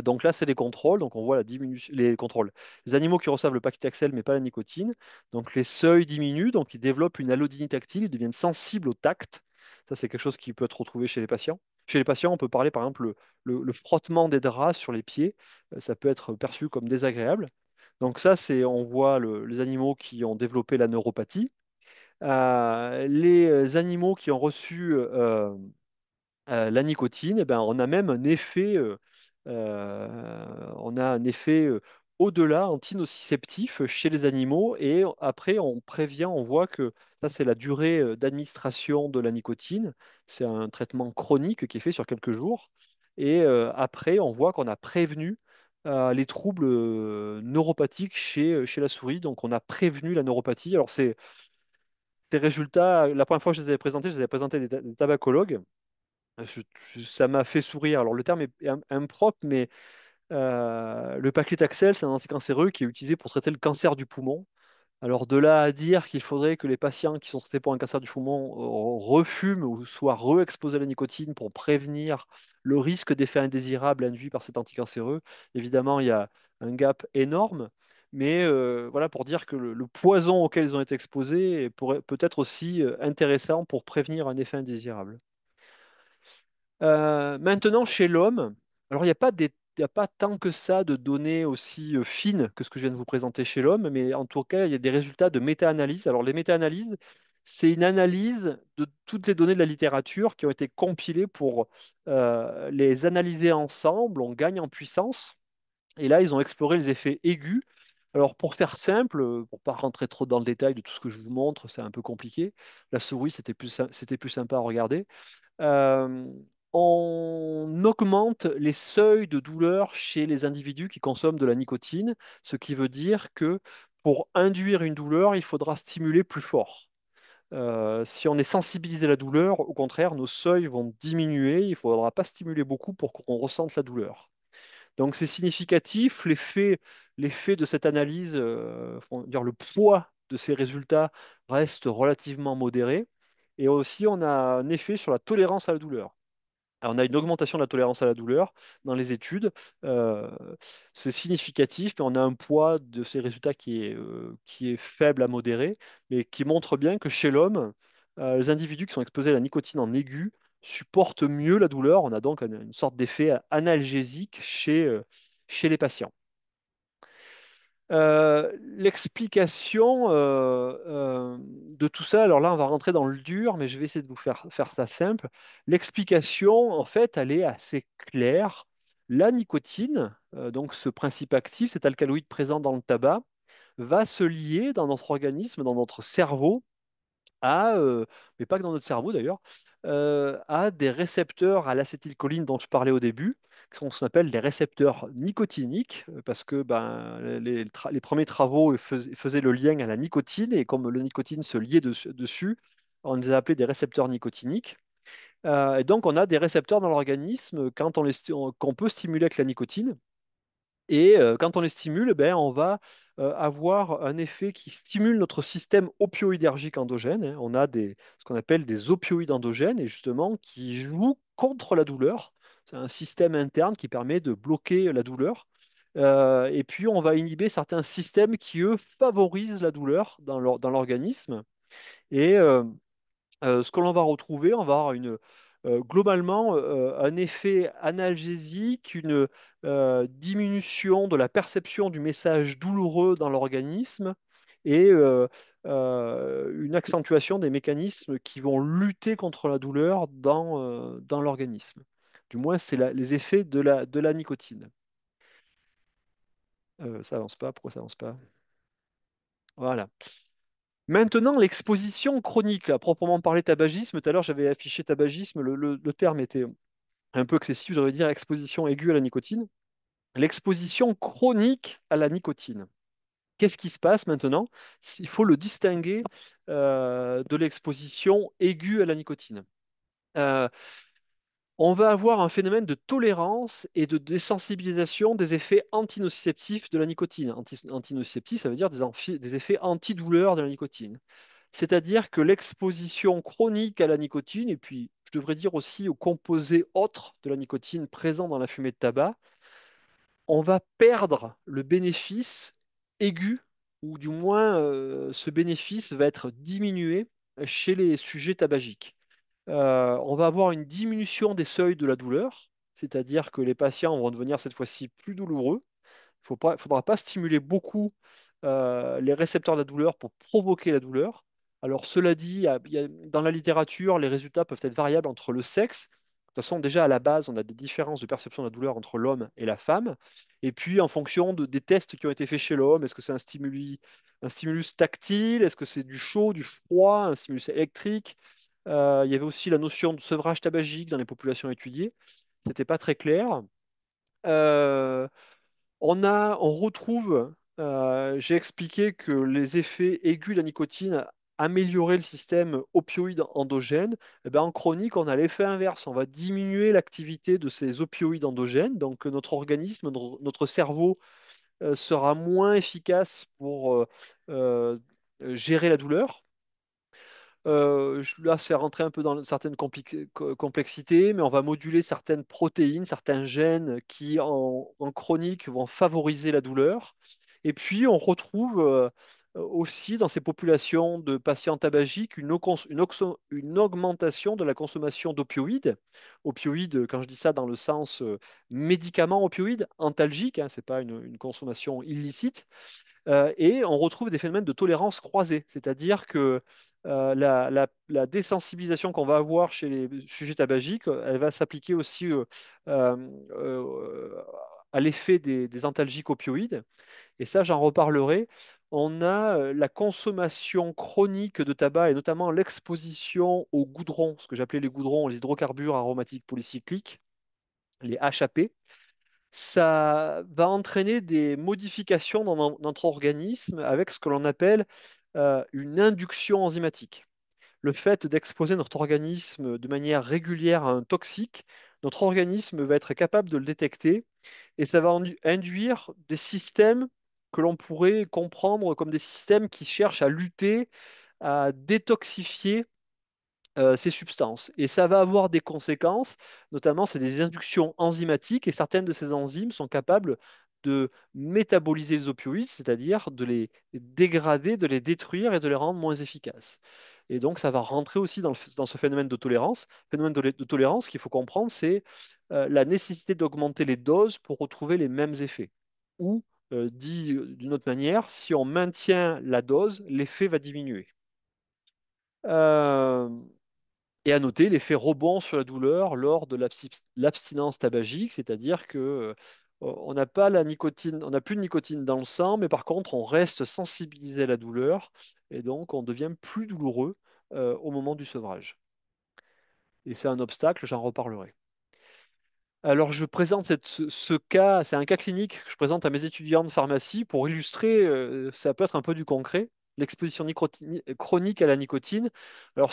Donc là, c'est les contrôles. Donc on voit la diminution, les contrôles. Les animaux qui reçoivent le paclitaxel mais pas la nicotine. Donc les seuils diminuent, donc ils développent une allodynie tactile, ils deviennent sensibles au tact. Ça, c'est quelque chose qui peut être retrouvé chez les patients. Chez les patients, on peut parler par exemple le frottement des draps sur les pieds. Ça peut être perçu comme désagréable. Donc ça, on voit les animaux qui ont développé la neuropathie. Les animaux qui ont reçu la nicotine, eh ben, on a un effet au-delà antinociceptif chez les animaux et après on prévient, on voit que ça c'est la durée d'administration de la nicotine, c'est un traitement chronique qui est fait sur quelques jours et après on voit qu'on a prévenu les troubles neuropathiques chez la souris, donc on a prévenu la neuropathie. Alors ces résultats, la première fois que je les avais présentés, je les avais présentés des tabacologues. Je- Ça m'a fait sourire. Alors, le terme est impropre, mais le paclitaxel, c'est un anticancéreux qui est utilisé pour traiter le cancer du poumon. Alors, de là à dire qu'il faudrait que les patients qui sont traités pour un cancer du poumon refument ou soient re-exposés à la nicotine pour prévenir le risque d'effets indésirables induits par cet anticancéreux, évidemment, il y a un gap énorme. Mais voilà, pour dire que le poison auquel ils ont été exposés peut être aussi intéressant pour prévenir un effet indésirable. Maintenant, chez l'homme, alors il y a pas tant que ça de données aussi fines que ce que je viens de vous présenter chez l'homme, mais en tout cas, il y a des résultats de méta-analyse. Alors, les méta-analyses, c'est une analyse de toutes les données de la littérature qui ont été compilées pour les analyser ensemble. On gagne en puissance. Et là, ils ont exploré les effets aigus. Alors, pour faire simple, pour pas rentrer trop dans le détail de tout ce que je vous montre, c'est un peu compliqué. La souris, c'était plus sympa à regarder. Euh, on augmente les seuils de douleur chez les individus qui consomment de la nicotine, ce qui veut dire que pour induire une douleur, il faudra stimuler plus fort. Si on est sensibilisé à la douleur, au contraire, nos seuils vont diminuer, il ne faudra pas stimuler beaucoup pour qu'on ressente la douleur. Donc c'est significatif, l'effet de cette analyse, dire, le poids de ces résultats reste relativement modéré. Et aussi, on a un effet sur la tolérance à la douleur. Alors, on a une augmentation de la tolérance à la douleur dans les études. Euh, c'est significatif, mais on a un poids de ces résultats qui est faible à modéré, mais qui montre bien que chez l'homme, les individus qui sont exposés à la nicotine en aigu supportent mieux la douleur. On a donc une sorte d'effet analgésique chez les patients. L'explication de tout ça, alors là, on va rentrer dans le dur, mais je vais essayer de vous faire ça simple. L'explication, en fait, elle est assez claire. La nicotine, donc ce principe actif, cet alcaloïde présent dans le tabac, va se lier dans notre organisme, dans notre cerveau, mais pas que dans notre cerveau d'ailleurs, à des récepteurs à l'acétylcholine dont je parlais au début, qui sont ce qu'on appelle des récepteurs nicotiniques, parce que ben, les premiers travaux faisaient le lien à la nicotine, et comme le nicotine se liait dessus, on les a appelés des récepteurs nicotiniques. Et donc on a des récepteurs dans l'organisme qu'on peut stimuler avec la nicotine. Et quand on les stimule, ben, on va avoir un effet qui stimule notre système opioïdergique endogène, hein. On a ce qu'on appelle des opioïdes endogènes, et justement qui jouent contre la douleur. C'est un système interne qui permet de bloquer la douleur. Et puis on va inhiber certains systèmes qui, eux, favorisent la douleur dans l'organisme. Et ce que l'on va retrouver, on va avoir globalement un effet analgésique, une diminution de la perception du message douloureux dans l'organisme et une accentuation des mécanismes qui vont lutter contre la douleur dans l'organisme. Du moins, c'est les effets de la nicotine. Ça avance pas, pourquoi ça avance pas? Voilà. Maintenant, l'exposition chronique, à proprement parler tabagisme, tout à l'heure j'avais affiché tabagisme, le terme était un peu excessif, je devrais dire exposition aiguë à la nicotine. L'exposition chronique à la nicotine. Qu'est-ce qui se passe maintenant? Il faut le distinguer de l'exposition aiguë à la nicotine. Euh, on va avoir un phénomène de tolérance et de désensibilisation des effets antinociceptifs de la nicotine. Antinociceptifs, ça veut dire des effets antidouleurs de la nicotine. C'est-à-dire que l'exposition chronique à la nicotine, et puis je devrais dire aussi aux composés autres de la nicotine présents dans la fumée de tabac, on va perdre le bénéfice aigu, ou du moins ce bénéfice va être diminué chez les sujets tabagiques. On va avoir une diminution des seuils de la douleur, c'est-à-dire que les patients vont devenir cette fois-ci plus douloureux. Il ne faudra pas stimuler beaucoup les récepteurs de la douleur pour provoquer la douleur. Alors, cela dit, dans la littérature, les résultats peuvent être variables entre le sexe. De toute façon, déjà à la base, on a des différences de perception de la douleur entre l'homme et la femme. Et puis, en fonction des tests qui ont été faits chez l'homme, est-ce que c'est un stimulus tactile? Est-ce que c'est du chaud, du froid, un stimulus électrique? Il y avait aussi la notion de sevrage tabagique dans les populations étudiées. C'était pas très clair. Euh, on retrouve, j'ai expliqué que les effets aigus de la nicotine amélioraient le système opioïde endogène. Eh ben, en chronique, on a l'effet inverse. On va diminuer l'activité de ces opioïdes endogènes. Donc, notre organisme, notre cerveau sera moins efficace pour euh, gérer la douleur. Là, c'est rentré un peu dans certaines complexités, mais on va moduler certaines protéines, certains gènes qui, en chronique, vont favoriser la douleur. Et puis, on retrouve aussi dans ces populations de patients tabagiques une augmentation de la consommation d'opioïdes. Opioïdes, quand je dis ça dans le sens médicament opioïde, antalgique, hein, ce n'est pas une consommation illicite. Et on retrouve des phénomènes de tolérance croisée, c'est-à-dire que la désensibilisation qu'on va avoir chez les sujets tabagiques, elle va s'appliquer aussi euh, euh, à l'effet des antalgiques opioïdes. Et ça, j'en reparlerai. On a la consommation chronique de tabac et notamment l'exposition aux goudrons, ce que j'appelais les goudrons, les hydrocarbures aromatiques polycycliques, les HAP. Ça va entraîner des modifications dans notre organisme avec ce que l'on appelle une induction enzymatique. Le fait d'exposer notre organisme de manière régulière à un toxique, notre organisme va être capable de le détecter et ça va induire des systèmes que l'on pourrait comprendre comme des systèmes qui cherchent à lutter, à détoxifier ces substances. Et ça va avoir des conséquences, notamment c'est des inductions enzymatiques, et certaines de ces enzymes sont capables de métaboliser les opioïdes, c'est-à-dire de les dégrader, de les détruire et de les rendre moins efficaces. Et donc ça va rentrer aussi dans ce phénomène de tolérance. Phénomène de tolérance qu'il faut comprendre, c'est la nécessité d'augmenter les doses pour retrouver les mêmes effets. Ou, dit d'une autre manière, si on maintient la dose, l'effet va diminuer. Euh, et à noter l'effet rebond sur la douleur lors de l'abstinence tabagique, c'est-à-dire que on n'a pas la nicotine, on n'a plus de nicotine dans le sang, mais par contre on reste sensibilisé à la douleur et donc on devient plus douloureux au moment du sevrage. Et c'est un obstacle, j'en reparlerai. Alors, je présente ce cas, c'est un cas clinique que je présente à mes étudiants de pharmacie pour illustrer, ça peut être un peu du concret, l'exposition chronique à la nicotine. Alors,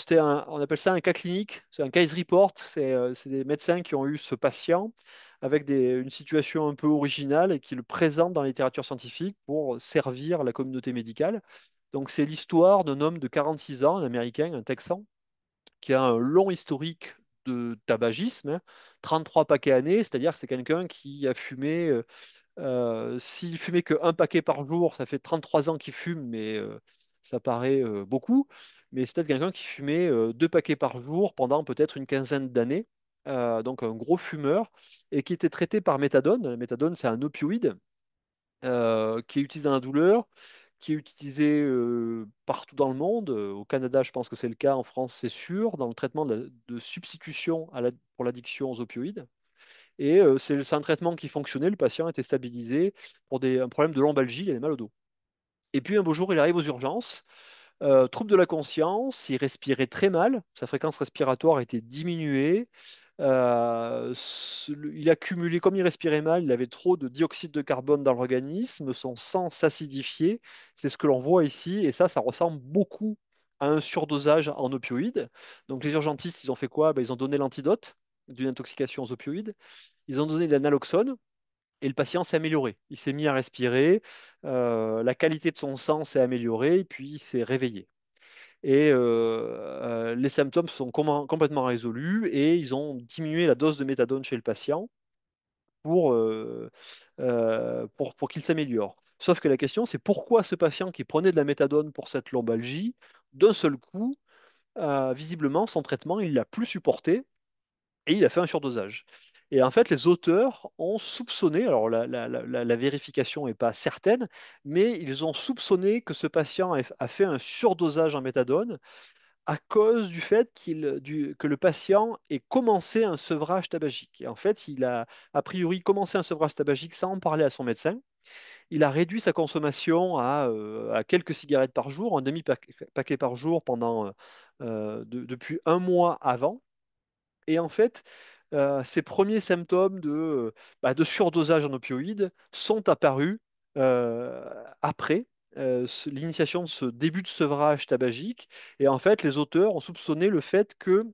on appelle ça un cas clinique, c'est un case report, c'est des médecins qui ont eu ce patient avec une situation un peu originale et qui le présentent dans la littérature scientifique pour servir la communauté médicale. Donc, c'est l'histoire d'un homme de 46 ans, un Américain, un Texan, qui a un long historique de tabagisme, hein, 33 paquets années, c'est-à-dire que c'est quelqu'un qui a fumé, s'il fumait que un paquet par jour, ça fait 33 ans qu'il fume, mais ça paraît beaucoup, mais c'est peut-être quelqu'un qui fumait deux paquets par jour pendant peut-être une quinzaine d'années, donc un gros fumeur, et qui était traité par méthadone. La méthadone, c'est un opioïde qui est utilisé dans la douleur, qui est utilisé partout dans le monde. Au Canada, je pense que c'est le cas. En France, c'est sûr, dans le traitement de substitution pour l'addiction aux opioïdes. Et c'est un traitement qui fonctionnait. Le patient était stabilisé pour un problème de lombalgie, il avait mal au dos. Et puis un beau jour, il arrive aux urgences. Trouble de la conscience, il respirait très mal, sa fréquence respiratoire était diminuée. Il accumulait, comme il respirait mal, il avait trop de dioxyde de carbone dans l'organisme, son sang s'acidifiait. C'est ce que l'on voit ici, et ça ressemble beaucoup à un surdosage en opioïdes. Donc les urgentistes, ils ont fait quoi? Ben, ils ont donné l'antidote d'une intoxication aux opioïdes. Ils ont donné de la naloxone. Et le patient s'est amélioré. Il s'est mis à respirer, la qualité de son sang s'est améliorée, et puis il s'est réveillé. Et les symptômes sont complètement résolus et ils ont diminué la dose de méthadone chez le patient pour, pour qu'il s'améliore. Sauf que la question, c'est pourquoi ce patient qui prenait de la méthadone pour cette lombalgie, d'un seul coup, visiblement, son traitement, il l'a plus supporté et il a fait un surdosage. Et en fait, les auteurs ont soupçonné, alors la vérification n'est pas certaine, mais ils ont soupçonné que ce patient a fait un surdosage en méthadone à cause du fait que le patient ait commencé un sevrage tabagique. Et en fait, il a priori commencé un sevrage tabagique sans en parler à son médecin. Il a réduit sa consommation à quelques cigarettes par jour, un demi-paquet par jour depuis un mois avant. Et en fait, ces premiers symptômes de surdosage en opioïdes sont apparus après l'initiation de ce début de sevrage tabagique. Et en fait, les auteurs ont soupçonné le fait que,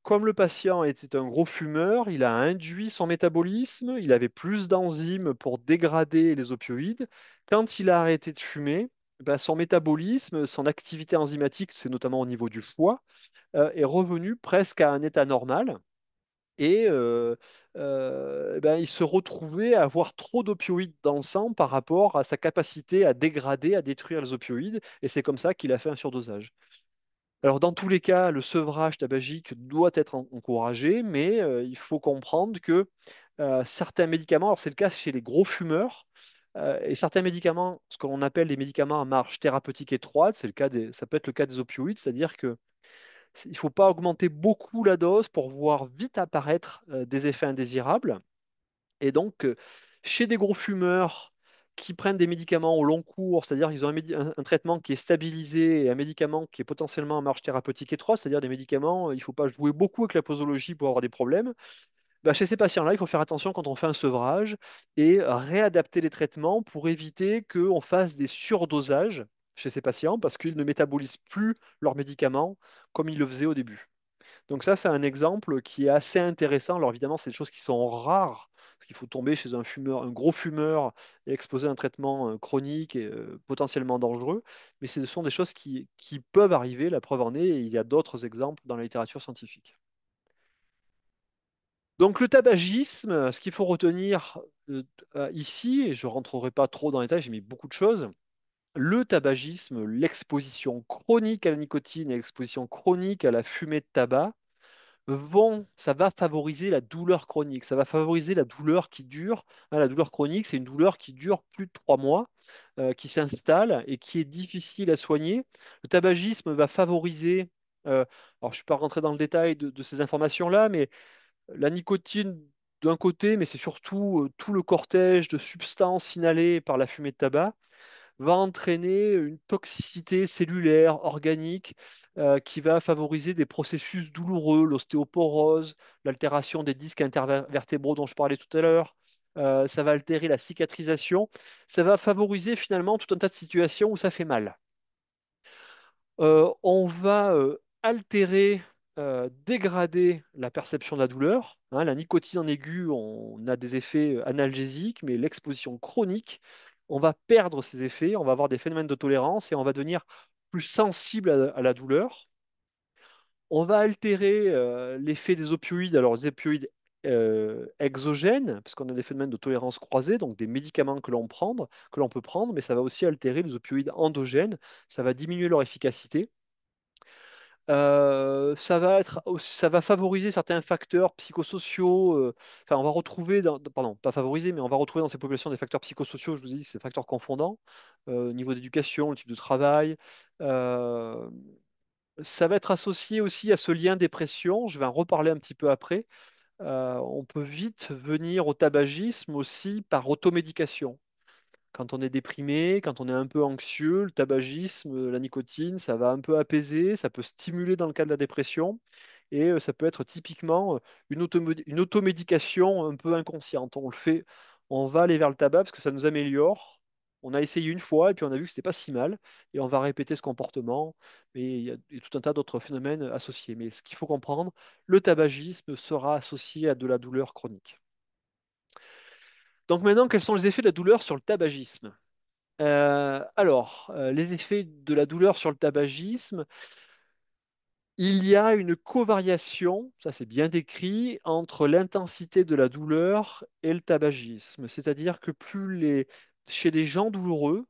comme le patient était un gros fumeur, il a induit son métabolisme, il avait plus d'enzymes pour dégrader les opioïdes. Quand il a arrêté de fumer, ben, son métabolisme, son activité enzymatique, c'est notamment au niveau du foie, est revenu presque à un état normal. Et ben, il se retrouvait à avoir trop d'opioïdes dans le sang par rapport à sa capacité à dégrader, à détruire les opioïdes. Et c'est comme ça qu'il a fait un surdosage. Alors, dans tous les cas, le sevrage tabagique doit être encouragé, mais il faut comprendre que certains médicaments, alors c'est le cas chez les gros fumeurs, et certains médicaments, ce qu'on appelle des médicaments à marge thérapeutique étroite, ça peut être le cas des opioïdes, c'est-à-dire que il ne faut pas augmenter beaucoup la dose pour voir vite apparaître des effets indésirables. Et donc, chez des gros fumeurs qui prennent des médicaments au long cours, c'est-à-dire qu'ils ont un traitement qui est stabilisé et un médicament qui est potentiellement en marge thérapeutique étroite, c'est-à-dire des médicaments, il ne faut pas jouer beaucoup avec la posologie pour avoir des problèmes. Bah, chez ces patients-là, il faut faire attention quand on fait un sevrage et réadapter les traitements pour éviter qu'on fasse des surdosages chez ces patients parce qu'ils ne métabolisent plus leurs médicaments comme ils le faisaient au début. Donc ça, c'est un exemple qui est assez intéressant. Alors évidemment, c'est des choses qui sont rares parce qu'il faut tomber chez un fumeur, un gros fumeur et exposer à un traitement chronique et potentiellement dangereux. Mais ce sont des choses qui peuvent arriver, la preuve en est, et il y a d'autres exemples dans la littérature scientifique. Donc le tabagisme, ce qu'il faut retenir ici, et je ne rentrerai pas trop dans les détails, j'ai mis beaucoup de choses, le tabagisme, l'exposition chronique à la nicotine et l'exposition chronique à la fumée de tabac ça va favoriser la douleur chronique, ça va favoriser la douleur qui dure. Hein, la douleur chronique, c'est une douleur qui dure plus de 3 mois, qui s'installe et qui est difficile à soigner. Le tabagisme va favoriser, alors je ne suis pas rentré dans le détail de ces informations-là, mais la nicotine d'un côté, mais c'est surtout tout le cortège de substances inhalées par la fumée de tabac va entraîner une toxicité cellulaire, organique, qui va favoriser des processus douloureux, l'ostéoporose, l'altération des disques intervertébraux dont je parlais tout à l'heure. Ça va altérer la cicatrisation. Ça va favoriser finalement tout un tas de situations où ça fait mal. On va altérer, dégrader la perception de la douleur. Hein, la nicotine en aigu, on a des effets analgésiques, mais l'exposition chronique, on va perdre ces effets, on va avoir des phénomènes de tolérance et on va devenir plus sensible à la douleur. On va altérer l'effet des opioïdes, alors les opioïdes exogènes, parce qu'on a des phénomènes de tolérance croisée, donc des médicaments que l'on peut prendre, mais ça va aussi altérer les opioïdes endogènes, ça va diminuer leur efficacité. Ça va favoriser certains facteurs psychosociaux. Enfin, on va retrouver pardon, pas favoriser, mais on va retrouver dans ces populations des facteurs psychosociaux. Je vous ai dit que c'est des facteurs confondants au niveau d'éducation, le type de travail. Euh, Ça va être associé aussi à ce lien dépression. Je vais en reparler un petit peu après. On peut vite venir au tabagisme aussi par automédication. Quand on est déprimé, quand on est un peu anxieux, le tabagisme, la nicotine, ça va un peu apaiser, ça peut stimuler dans le cas de la dépression, et ça peut être typiquement une automédication un peu inconsciente. On le fait, on va aller vers le tabac parce que ça nous améliore. On a essayé une fois et puis on a vu que c'était pas si mal, et on va répéter ce comportement, mais il y a tout un tas d'autres phénomènes associés. Mais ce qu'il faut comprendre, le tabagisme sera associé à de la douleur chronique. Donc maintenant, quels sont les effets de la douleur sur le tabagisme? Les effets de la douleur sur le tabagisme, il y a une covariation, ça c'est bien décrit, entre l'intensité de la douleur et le tabagisme. C'est-à-dire que chez des gens douloureux,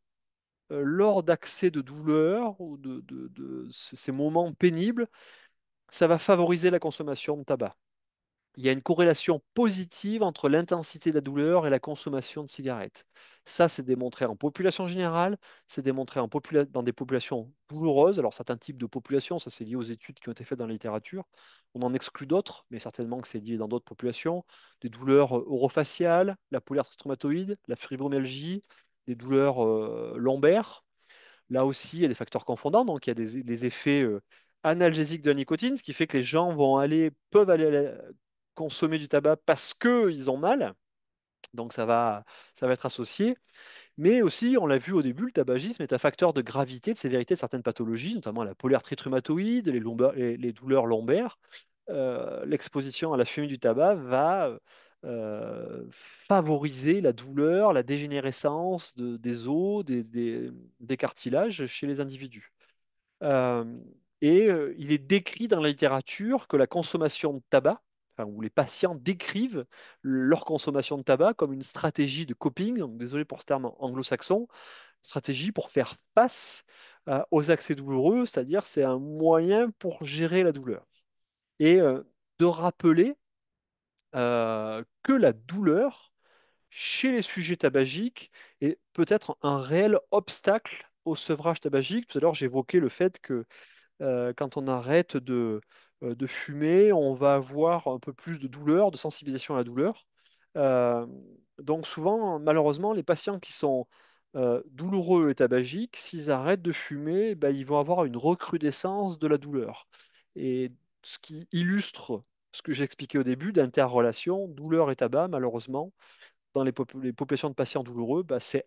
lors d'accès de douleur ou de ces moments pénibles, ça va favoriser la consommation de tabac. Il y a une corrélation positive entre l'intensité de la douleur et la consommation de cigarettes. Ça, c'est démontré en population générale, c'est démontré dans des populations douloureuses. Alors, certains types de populations, ça c'est lié aux études qui ont été faites dans la littérature. On en exclut d'autres, mais certainement que c'est lié dans d'autres populations. Des douleurs orofaciales, la polyarthrite rhumatoïde, la fibromyalgie, des douleurs lombaires. Là aussi, il y a des facteurs confondants, donc il y a les effets analgésiques de la nicotine, ce qui fait que les gens peuvent aller consommer du tabac parce qu'ils ont mal, donc ça va être associé. Mais aussi, on l'a vu au début, le tabagisme est un facteur de gravité, de sévérité de certaines pathologies, notamment la polyarthrite rhumatoïde, les douleurs lombaires. L'exposition à la fumée du tabac va favoriser la douleur, la dégénérescence des os, des cartilages chez les individus. Euh, il est décrit dans la littérature que la consommation de tabac, enfin, où les patients décrivent leur consommation de tabac comme une stratégie de coping, donc désolé pour ce terme anglo-saxon, stratégie pour faire face aux accès douloureux, c'est-à-dire c'est un moyen pour gérer la douleur. Et de rappeler que la douleur chez les sujets tabagiques est peut-être un réel obstacle au sevrage tabagique. Tout à l'heure, j'évoquais le fait que quand on arrête de fumer, on va avoir un peu plus de douleur, de sensibilisation à la douleur. Euh, donc souvent, malheureusement, les patients qui sont douloureux et tabagiques, s'ils arrêtent de fumer, ben, ils vont avoir une recrudescence de la douleur. Et ce qui illustre ce que j'expliquais au début d'interrelation, douleur et tabac, malheureusement, dans les populations de patients douloureux, bah, c'est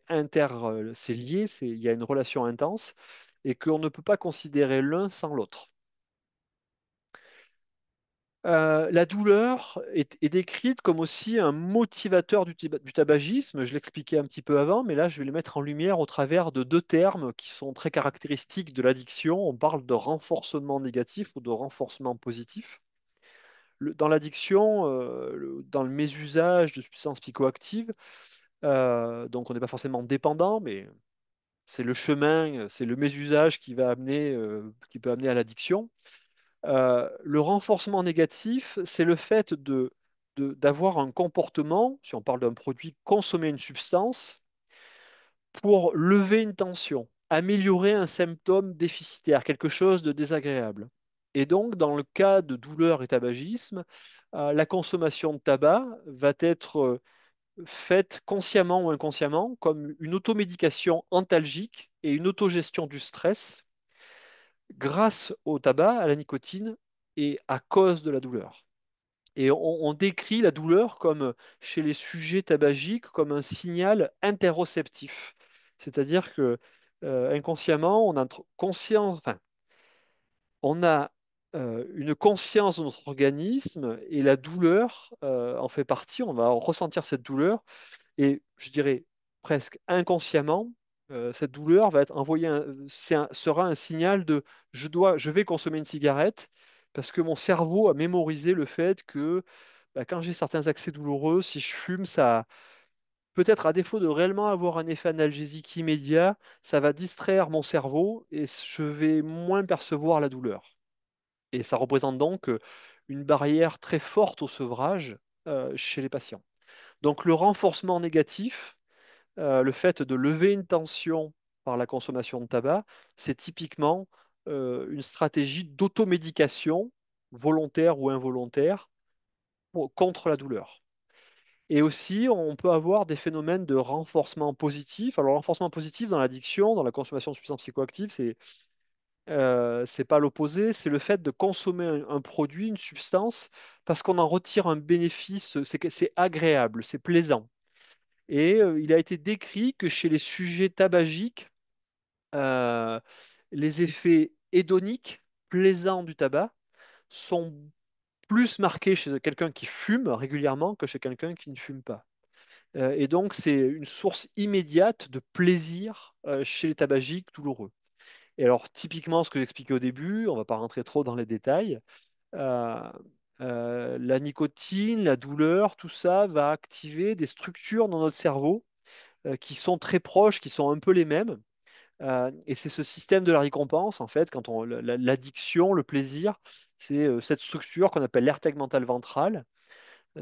lié, il y a une relation intense et qu'on ne peut pas considérer l'un sans l'autre. La douleur est décrite comme aussi un motivateur du tabagisme. Je l'expliquais un petit peu avant, mais là, je vais le mettre en lumière au travers de deux termes qui sont très caractéristiques de l'addiction. On parle de renforcement négatif ou de renforcement positif. Dans l'addiction, dans le mésusage de substances psychoactives, donc on n'est pas forcément dépendant, mais c'est le chemin, c'est le mésusage qui peut amener à l'addiction. Le renforcement négatif, c'est le fait d'avoir un comportement, si on parle d'un produit, consommer une substance pour lever une tension, améliorer un symptôme déficitaire, quelque chose de désagréable. Et donc, dans le cas de douleur et tabagisme, la consommation de tabac va être faite consciemment ou inconsciemment comme une automédication antalgique et une autogestion du stress grâce au tabac, à la nicotine et à cause de la douleur. Et on décrit la douleur comme, chez les sujets tabagiques, comme un signal interoceptif. C'est-à-dire que inconsciemment, enfin, on a une conscience de notre organisme et la douleur en fait partie. On va ressentir cette douleur et je dirais presque inconsciemment, cette douleur va être envoyée, sera un signal de je vais consommer une cigarette parce que mon cerveau a mémorisé le fait que bah, quand j'ai certains accès douloureux, si je fume, ça, peut-être à défaut de réellement avoir un effet analgésique immédiat, ça va distraire mon cerveau et je vais moins percevoir la douleur. Et ça représente donc une barrière très forte au sevrage chez les patients. Donc le renforcement négatif, le fait de lever une tension par la consommation de tabac, c'est typiquement une stratégie d'automédication, volontaire ou involontaire, contre la douleur. Et aussi, on peut avoir des phénomènes de renforcement positif. Alors, le renforcement positif dans l'addiction, dans la consommation de substances psychoactives, c'est pas l'opposé, c'est le fait de consommer un produit, une substance, parce qu'on en retire un bénéfice, c'est agréable, c'est plaisant. Et il a été décrit que chez les sujets tabagiques, euh, les effets hédoniques, plaisants du tabac, sont plus marqués chez quelqu'un qui fume régulièrement que chez quelqu'un qui ne fume pas. Et donc, c'est une source immédiate de plaisir chez les tabagiques douloureux. Et alors, typiquement, ce que j'expliquais au début, on ne va pas rentrer trop dans les détails, euh, la nicotine, la douleur, tout ça va activer des structures dans notre cerveau qui sont très proches, qui sont un peu les mêmes. Et c'est ce système de la récompense, en fait, l'addiction, le plaisir, c'est cette structure qu'on appelle l'aire tegmentale ventrale.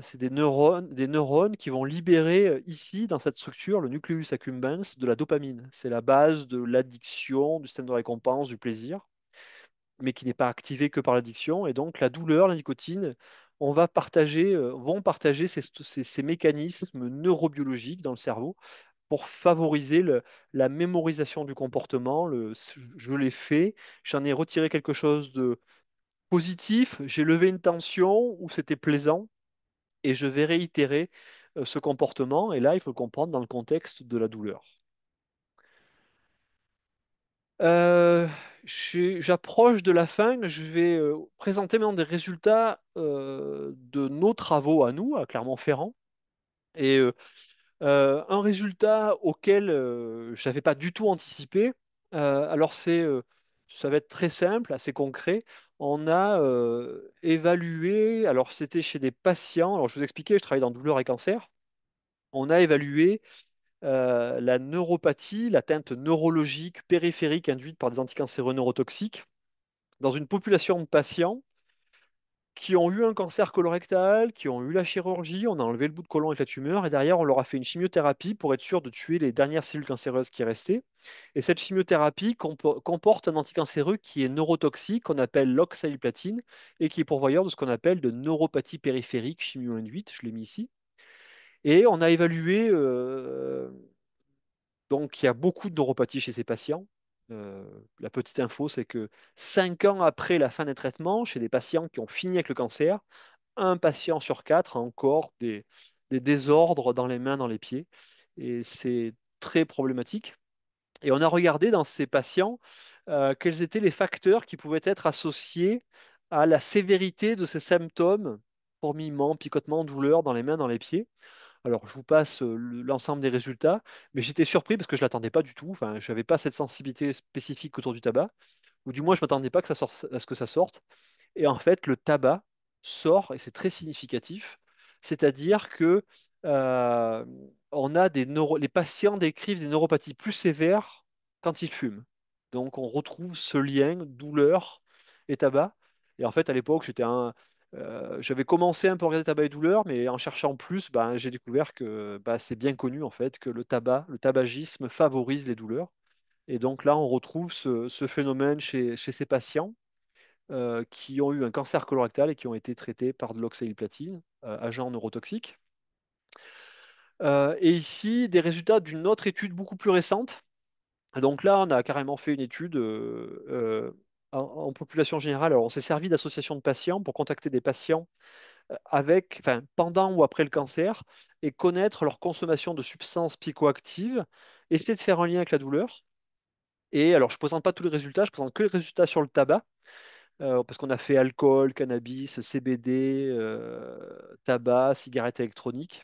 C'est des neurones qui vont libérer ici, dans cette structure, le nucleus accumbens, de la dopamine. C'est la base de l'addiction, du système de récompense, du plaisir, mais qui n'est pas activé que par l'addiction. Et donc, la douleur, la nicotine, vont partager ces mécanismes neurobiologiques dans le cerveau pour favoriser la mémorisation du comportement. Je l'ai fait, j'en ai retiré quelque chose de positif, j'ai levé une tension où c'était plaisant et je vais réitérer ce comportement. Et là, il faut le comprendre dans le contexte de la douleur. Euh, J'approche de la fin. Je vais présenter maintenant des résultats de nos travaux à nous, à Clermont-Ferrand. Et un résultat auquel je n'avais pas du tout anticipé. Alors ça va être très simple, assez concret. On a évalué, alors c'était chez des patients, alors je vous expliquais, je travaille dans douleur et cancer. On a évalué la neuropathie, l'atteinte neurologique périphérique induite par des anticancéreux neurotoxiques dans une population de patients qui ont eu un cancer colorectal, qui ont eu la chirurgie, on a enlevé le bout de côlon avec la tumeur, et derrière, on leur a fait une chimiothérapie pour être sûr de tuer les dernières cellules cancéreuses qui restaient. Et cette chimiothérapie comporte un anticancéreux qui est neurotoxique, qu'on appelle l'oxaliplatine, et qui est pourvoyeur de ce qu'on appelle de neuropathie périphérique chimio-induite, je l'ai mis ici. Et on a évalué, donc il y a beaucoup de neuropathie chez ces patients. La petite info, c'est que 5 ans après la fin des traitements, chez des patients qui ont fini avec le cancer, un patient sur quatre a encore des désordres dans les mains, dans les pieds. Et c'est très problématique. Et on a regardé dans ces patients quels étaient les facteurs qui pouvaient être associés à la sévérité de ces symptômes, fourmillement, picotement, douleur dans les mains, dans les pieds. Alors, je vous passe l'ensemble des résultats, mais j'étais surpris parce que je ne l'attendais pas du tout. Enfin, je n'avais pas cette sensibilité spécifique autour du tabac, ou du moins, je ne m'attendais pas que ça sorte, à ce que ça sorte. Et en fait, le tabac sort, et c'est très significatif, c'est-à-dire que euh, on a les patients décrivent des neuropathies plus sévères quand ils fument. Donc, on retrouve ce lien douleur et tabac. Et en fait, à l'époque, j'avais commencé un peu à regarder tabac et douleur, mais en cherchant plus, ben, j'ai découvert que c'est bien connu en fait que le tabagisme favorise les douleurs. Et donc là, on retrouve ce phénomène chez ces patients qui ont eu un cancer colorectal et qui ont été traités par de l'oxaliplatine, agent neurotoxique. Et ici, des résultats d'une autre étude beaucoup plus récente. Donc là, on a carrément fait une étude en population générale. Alors, on s'est servi d'associations de patients pour contacter des patients enfin, pendant ou après le cancer et connaître leur consommation de substances psychoactives, essayer de faire un lien avec la douleur. Et alors, je ne présente pas tous les résultats, je présente que les résultats sur le tabac. Parce qu'on a fait alcool, cannabis, CBD, tabac, cigarettes électroniques.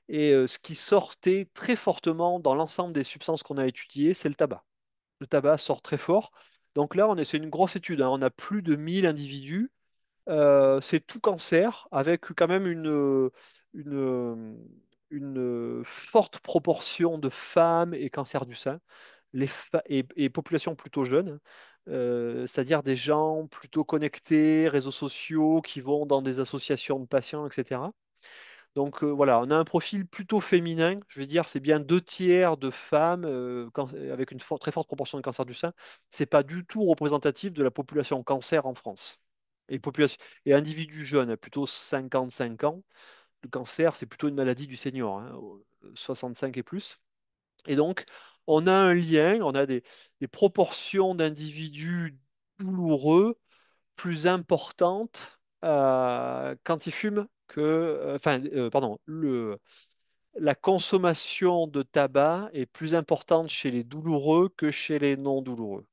Et ce qui sortait très fortement dans l'ensemble des substances qu'on a étudiées, c'est le tabac. Le tabac sort très fort. Donc là, c'est une grosse étude, hein. On a plus de 1000 individus. C'est tout cancer, avec quand même une, une forte proportion de femmes et cancer du sein et population plutôt jeune, hein. C'est-à-dire des gens plutôt connectés, réseaux sociaux, qui vont dans des associations de patients, etc. Donc voilà, on a un profil plutôt féminin, je vais dire, c'est bien 2 tiers de femmes avec une très forte proportion de cancer du sein. C'est pas du tout représentatif de la population cancer en France. Et individus jeunes, plutôt 55 ans, le cancer, c'est plutôt une maladie du senior, hein, 65 et plus. Et donc, on a un lien, on a des proportions d'individus douloureux plus importantes quand ils fument pardon, la consommation de tabac est plus importante chez les douloureux que chez les non douloureux.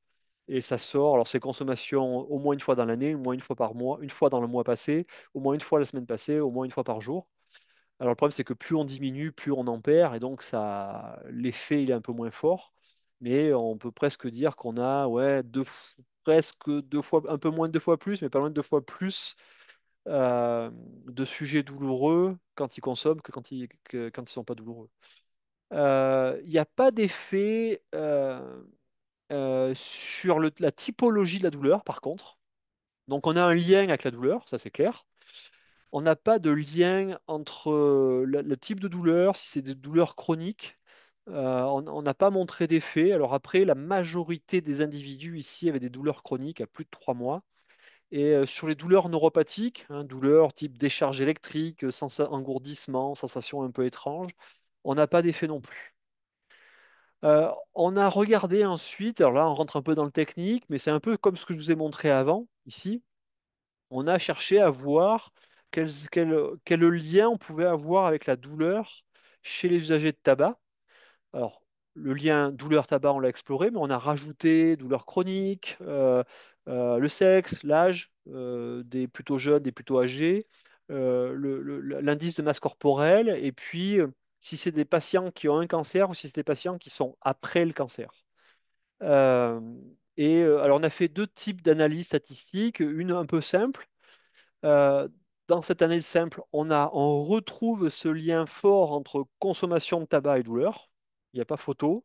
Et ça sort, alors c'est consommation au moins une fois dans l'année, au moins une fois par mois, une fois dans le mois passé, au moins une fois la semaine passée, au moins une fois par jour. Alors le problème, c'est que plus on diminue, plus on en perd, et donc ça, l'effet, il est un peu moins fort. Mais on peut presque dire qu'on a ouais, presque 2 fois, un peu moins de 2 fois plus, mais pas loin de 2 fois plus de sujets douloureux quand ils consomment que quand ils sont pas douloureux. Il n'y a pas d'effet sur la typologie de la douleur, par contre. Donc on a un lien avec la douleur, ça c'est clair. On n'a pas de lien entre le type de douleur, si c'est des douleurs chroniques. On n'a pas montré d'effet. Alors après, la majorité des individus ici avaient des douleurs chroniques à plus de 3 mois. Et sur les douleurs neuropathiques, hein, douleurs type décharge électrique, engourdissement, sensation un peu étrange, on n'a pas d'effet non plus. On a regardé ensuite, alors là on rentre un peu dans le technique, mais c'est un peu comme ce que je vous ai montré avant, ici. On a cherché à voir quel lien on pouvait avoir avec la douleur chez les usagers de tabac. Alors, le lien douleur-tabac, on l'a exploré, mais on a rajouté douleur chronique, le sexe, l'âge, des plutôt jeunes, des plutôt âgés, l'indice de masse corporelle, et puis si c'est des patients qui ont un cancer ou si c'est des patients qui sont après le cancer. Euh, alors, on a fait 2 types d'analyses statistiques, une un peu simple. Euh, dans cette analyse simple, on retrouve ce lien fort entre consommation de tabac et douleur. Il n'y a pas photo.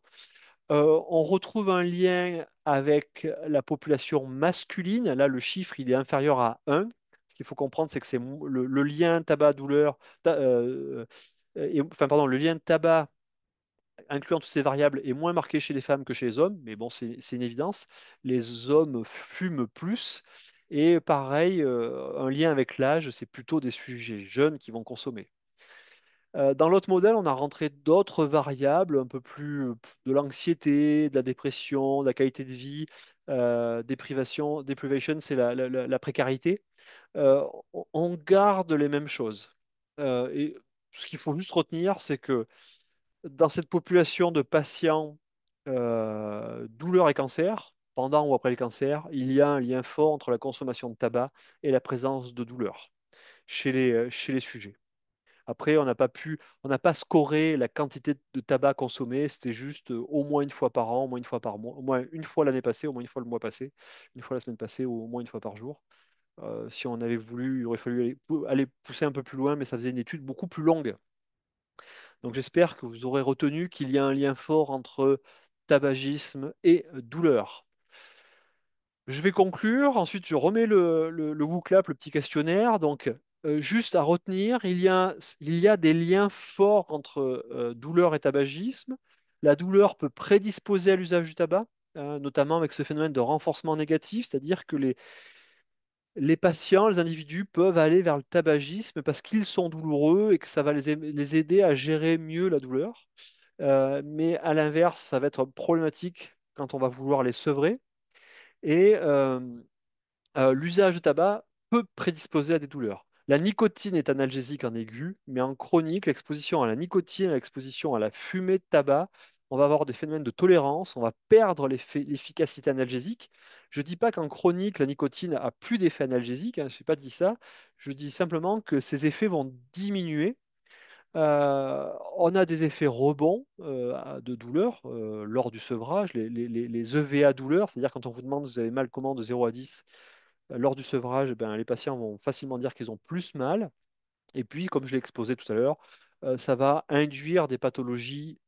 On retrouve un lien avec la population masculine. Là, le chiffre, il est inférieur à 1. Ce qu'il faut comprendre, c'est que c'est le lien tabac-douleur, enfin, pardon, le lien tabac incluant toutes ces variables, est moins marqué chez les femmes que chez les hommes, mais bon, c'est une évidence. Les hommes fument plus. Et pareil, un lien avec l'âge, c'est plutôt des sujets jeunes qui vont consommer. Dans l'autre modèle, on a rentré d'autres variables, un peu plus de l'anxiété, de la dépression, de la qualité de vie, deprivation, c'est la précarité. On garde les mêmes choses. Et ce qu'il faut juste retenir, c'est que dans cette population de patients douleur et cancer, pendant ou après le cancer, il y a un lien fort entre la consommation de tabac et la présence de douleurs chez les sujets. Après, on n'a pas scoré la quantité de tabac consommé, c'était juste au moins une fois par an, au moins une fois par mois, au moins une fois l'année passée, au moins une fois le mois passé, une fois la semaine passée, ou au moins une fois par jour. Si on avait voulu, il aurait fallu aller pousser un peu plus loin, mais ça faisait une étude beaucoup plus longue. Donc j'espère que vous aurez retenu qu'il y a un lien fort entre tabagisme et douleur. Je vais conclure, ensuite je remets le WooClap, le petit questionnaire. Donc, juste à retenir, il y a des liens forts entre douleur et tabagisme. La douleur peut prédisposer à l'usage du tabac, notamment avec ce phénomène de renforcement négatif, c'est-à-dire que les patients, les individus peuvent aller vers le tabagisme parce qu'ils sont douloureux et que ça va les aider à gérer mieux la douleur. Mais à l'inverse, ça va être problématique quand on va vouloir les sevrer. Et l'usage de tabac peut prédisposer à des douleurs. La nicotine est analgésique en aigu, mais en chronique, l'exposition à la nicotine, l'exposition à la fumée de tabac, on va avoir des phénomènes de tolérance, on va perdre l'efficacité analgésique. Je ne dis pas qu'en chronique, la nicotine a plus d'effet analgésique, hein, je n'ai pas dit ça. Je dis simplement que ses effets vont diminuer. On a des effets rebonds de douleur lors du sevrage, les EVA douleurs, c'est-à-dire quand on vous demande vous avez mal comment de 0 à 10, lors du sevrage, ben, les patients vont facilement dire qu'ils ont plus mal. Et puis, comme je l'ai exposé tout à l'heure, ça va induire des pathologies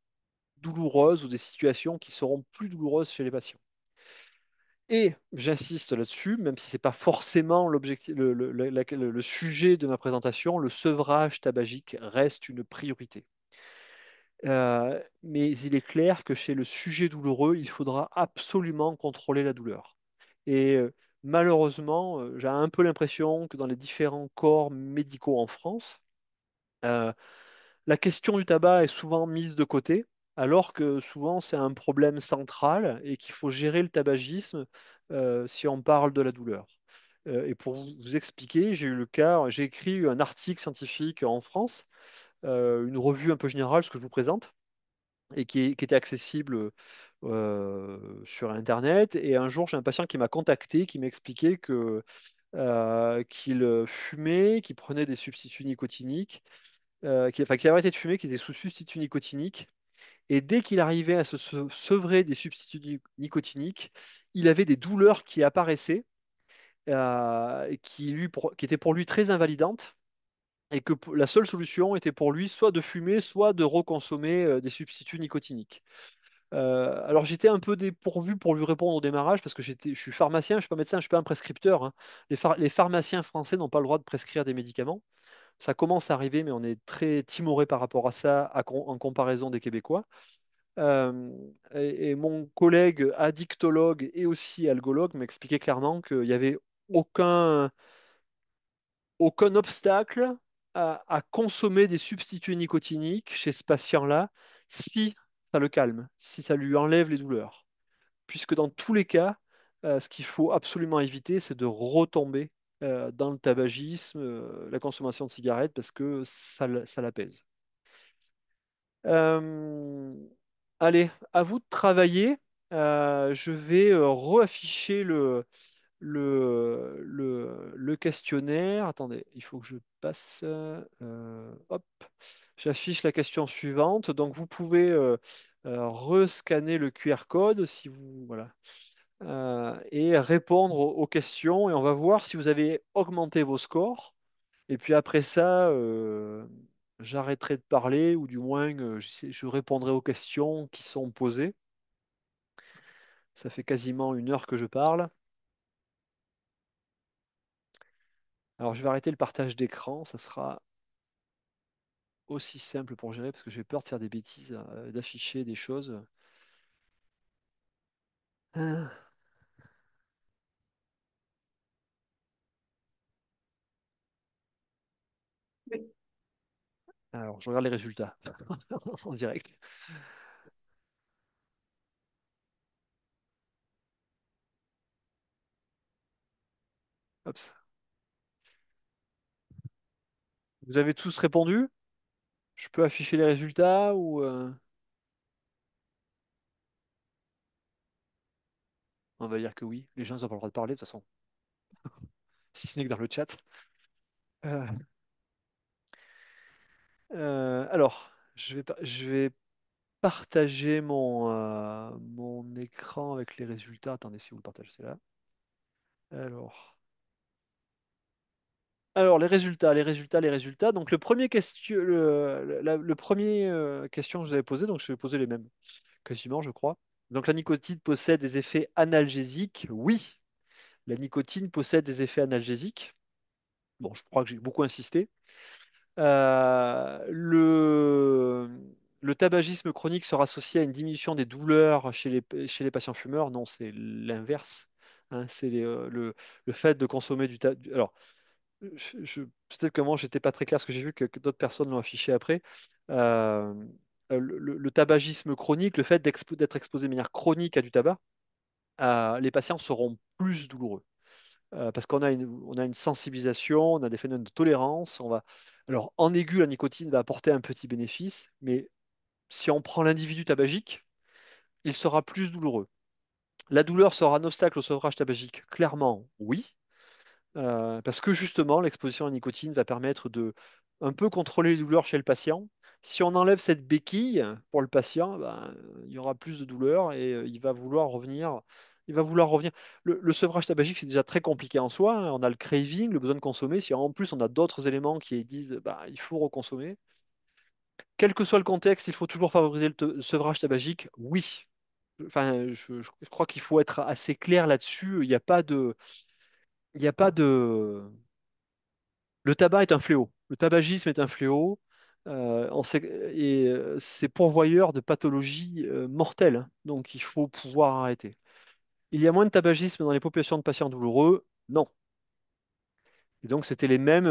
douloureuses ou des situations qui seront plus douloureuses chez les patients. Et j'insiste là-dessus, même si ce n'est pas forcément l'objectif, le sujet de ma présentation, le sevrage tabagique reste une priorité. Mais il est clair que chez le sujet douloureux, il faudra absolument contrôler la douleur. Et malheureusement, j'ai un peu l'impression que dans les différents corps médicaux en France, euh, la question du tabac est souvent mise de côté, alors que souvent c'est un problème central et qu'il faut gérer le tabagisme si on parle de la douleur. Et pour vous expliquer, j'ai écrit un article scientifique en France, une revue un peu générale, ce que je vous présente et qui était accessible sur Internet. Et un jour, j'ai un patient qui m'a contacté, qui m'expliquait qu'il fumait, qu'il prenait des substituts nicotiniques, qu'il avait arrêté de fumer, qu'il était sous substituts nicotiniques. Et dès qu'il arrivait à se sevrer des substituts nicotiniques, il avait des douleurs qui apparaissaient, qui étaient pour lui très invalidantes. Et que la seule solution était pour lui soit de fumer, soit de reconsommer des substituts nicotiniques. Alors j'étais un peu dépourvu pour lui répondre au démarrage parce que je suis pharmacien, je suis pas médecin, je suis pas un prescripteur, hein. Les pharmaciens français n'ont pas le droit de prescrire des médicaments. Ça commence à arriver, mais on est très timoré par rapport à ça en comparaison des Québécois. Euh, et mon collègue addictologue et aussi algologue m'expliquait clairement qu'il n'y avait aucun, aucun obstacle à consommer des substituts nicotiniques chez ce patient-là si ça le calme, si ça lui enlève les douleurs. Puisque dans tous les cas, ce qu'il faut absolument éviter, c'est de retomber dans le tabagisme, la consommation de cigarettes, parce que ça l'apaise. Euh, Allez, à vous de travailler. Je vais reafficher le questionnaire. Attendez, il faut que je passe. Hop, j'affiche la question suivante. Donc, vous pouvez rescanner le QR code si vous voilà et répondre aux questions. Et on va voir si vous avez augmenté vos scores. Et puis après ça, j'arrêterai de parler ou du moins je répondrai aux questions qui sont posées. Ça fait quasiment 1 heure que je parle. Alors, je vais arrêter le partage d'écran. Ça sera aussi simple pour gérer parce que j'ai peur de faire des bêtises, d'afficher des choses. Ah. Alors, je regarde les résultats en direct. Hop. Vous avez tous répondu? Je peux afficher les résultats ou On va dire que oui. Les gens n'ont pas le droit de parler, de toute façon, si ce n'est que dans le chat. Euh, alors, je vais partager mon écran avec les résultats. Attendez, si vous le partagez, c'est là. Alors, les résultats. Donc, le premier question, le premier question que je vous avais posé, donc je vais poser les mêmes quasiment, je crois. Donc, la nicotine possède des effets analgésiques? Oui, la nicotine possède des effets analgésiques. Bon, je crois que j'ai beaucoup insisté. Le tabagisme chronique sera associé à une diminution des douleurs chez les patients fumeurs. Non, c'est l'inverse. Hein, c'est le fait de consommer du tabac. Alors, peut-être que moi, j'étais pas très clair parce que j'ai vu que d'autres personnes l'ont affiché après. Euh, le tabagisme chronique, le fait d'être exposé de manière chronique à du tabac, les patients seront plus douloureux. Parce on a une sensibilisation, on a des phénomènes de tolérance. Alors, en aigu, la nicotine va apporter un petit bénéfice, mais si on prend l'individu tabagique, il sera plus douloureux. La douleur sera un obstacle au sevrage tabagique? Clairement, oui. Parce que justement, l'exposition à la nicotine va permettre de un peu contrôler les douleurs chez le patient. Si on enlève cette béquille pour le patient, ben, il y aura plus de douleurs et il va vouloir revenir. Il va vouloir revenir. Le sevrage tabagique, c'est déjà très compliqué en soi, hein. On a le craving, le besoin de consommer. Si en plus on a d'autres éléments qui disent bah, il faut reconsommer, quel que soit le contexte, il faut toujours favoriser le sevrage tabagique. Oui. Enfin, je crois qu'il faut être assez clair là-dessus. Il n'y a pas de, Le tabac est un fléau. Le tabagisme est un fléau. C'est pourvoyeur de pathologies mortelles. Hein. Donc, il faut pouvoir arrêter. Il y a moins de tabagisme dans les populations de patients douloureux? Non. Et donc, c'était les mêmes.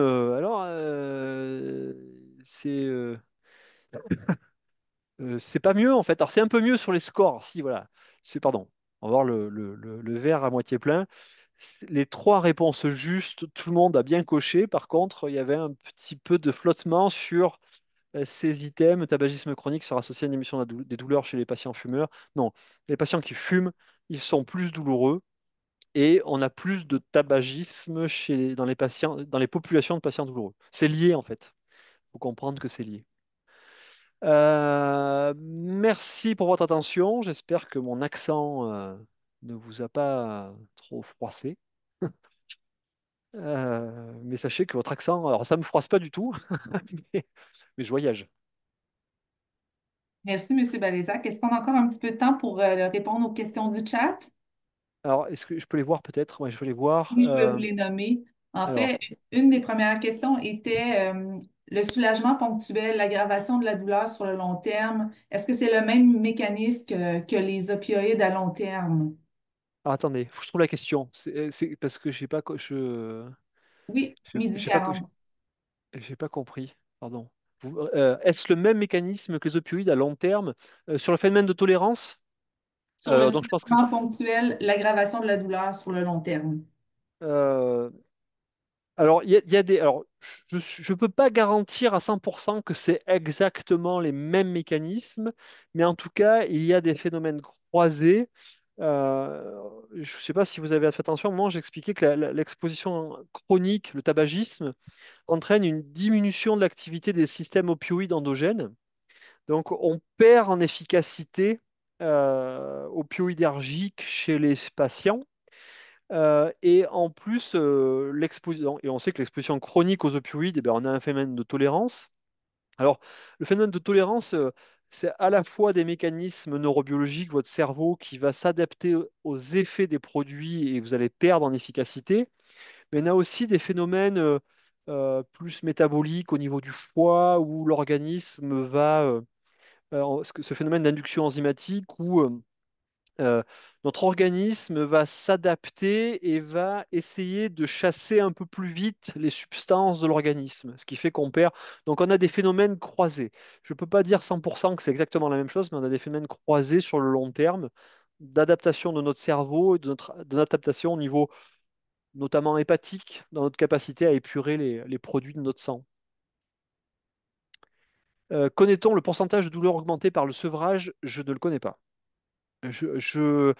C'est pas mieux, en fait. Alors, c'est un peu mieux sur les scores. Si, voilà. Pardon. On va voir le verre à moitié plein. Les trois réponses justes, tout le monde a bien coché. Par contre, il y avait un petit peu de flottement sur ces items, tabagisme chronique sera associé à une diminution des douleurs chez les patients fumeurs. Non, les patients qui fument, ils sont plus douloureux et on a plus de tabagisme dans les patients, dans les populations de patients douloureux. C'est lié en fait. Il faut comprendre que c'est lié. Merci pour votre attention. J'espère que mon accent ne vous a pas trop froissé. Mais sachez que votre accent, alors ça me froisse pas du tout, mais, mais je voyage. Merci, Monsieur Balézac. Est-ce qu'on a encore un petit peu de temps pour répondre aux questions du chat? Alors, est-ce que je peux les voir peut-être? Ouais, je peux les voir. Oui, je vais vous les nommer. En Alors, fait, une des premières questions était le soulagement ponctuel, l'aggravation de la douleur sur le long terme. Est-ce que c'est le même mécanisme que les opioïdes à long terme? attendez, faut que je trouve la question. C'est parce que Oui, midi 40. j'ai pas compris. Pardon. Est-ce le même mécanisme que les opioïdes à long terme sur le phénomène de tolérance? Sur le Donc je pense que soulagement ponctuel, l'aggravation de la douleur sur le long terme. euh, alors il y a des alors je peux pas garantir à 100% que c'est exactement les mêmes mécanismes, mais en tout cas il y a des phénomènes croisés. Je ne sais pas si vous avez fait attention, moi j'expliquais que l'exposition chronique, le tabagisme, entraîne une diminution de l'activité des systèmes opioïdes endogènes. Donc, on perd en efficacité opioïdergique chez les patients. Et en plus, et on sait que l'exposition chronique aux opioïdes, eh ben, on a un phénomène de tolérance. Alors, le phénomène de tolérance, c'est à la fois des mécanismes neurobiologiques, votre cerveau qui va s'adapter aux effets des produits et vous allez perdre en efficacité. Mais on a aussi des phénomènes plus métaboliques au niveau du foie où l'organisme ce phénomène d'induction enzymatique où notre organisme va s'adapter et va essayer de chasser un peu plus vite les substances de l'organisme, ce qui fait qu'on perd. Donc on a des phénomènes croisés. Je ne peux pas dire 100% que c'est exactement la même chose, mais on a des phénomènes croisés sur le long terme d'adaptation de notre cerveau et de notre adaptation au niveau notamment hépatique, dans notre capacité à épurer les produits de notre sang. Connaît-on le pourcentage de douleur augmenté par le sevrage? Je ne le connais pas. Je, je-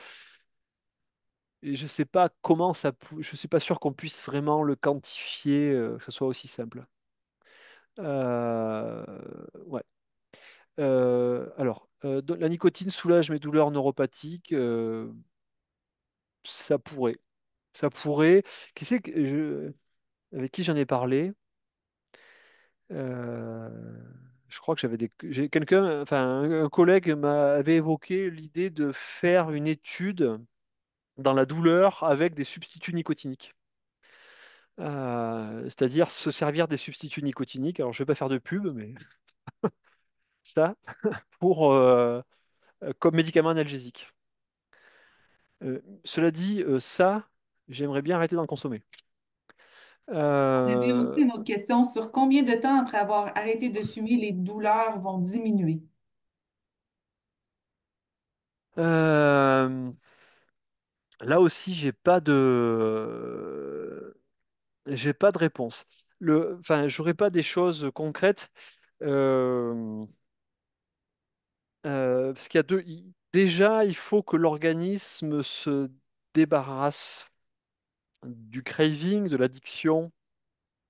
et je sais pas comment je suis pas sûr qu'on puisse vraiment le quantifier, que ce soit aussi simple. Euh, ouais. La nicotine soulage mes douleurs neuropathiques. Ça pourrait. Ça pourrait. Qui c'est avec qui j'en ai parlé? Euh, je crois que j'ai quelqu'un, enfin un collègue m'avait évoqué l'idée de faire une étude dans la douleur avec des substituts nicotiniques. C'est-à-dire se servir des substituts nicotiniques. Alors je vais pas faire de pub, mais ça pour comme médicament analgésique. Cela dit, ça, j'aimerais bien arrêter d'en consommer. On avait aussi Euh, une autre question sur combien de temps après avoir arrêté de fumer, les douleurs vont diminuer? euh, Là aussi, j'ai pas de réponse. Enfin, j'aurais pas des choses concrètes. euh, Parce qu'il y a déjà, il faut que l'organisme se débarrasse du craving, de l'addiction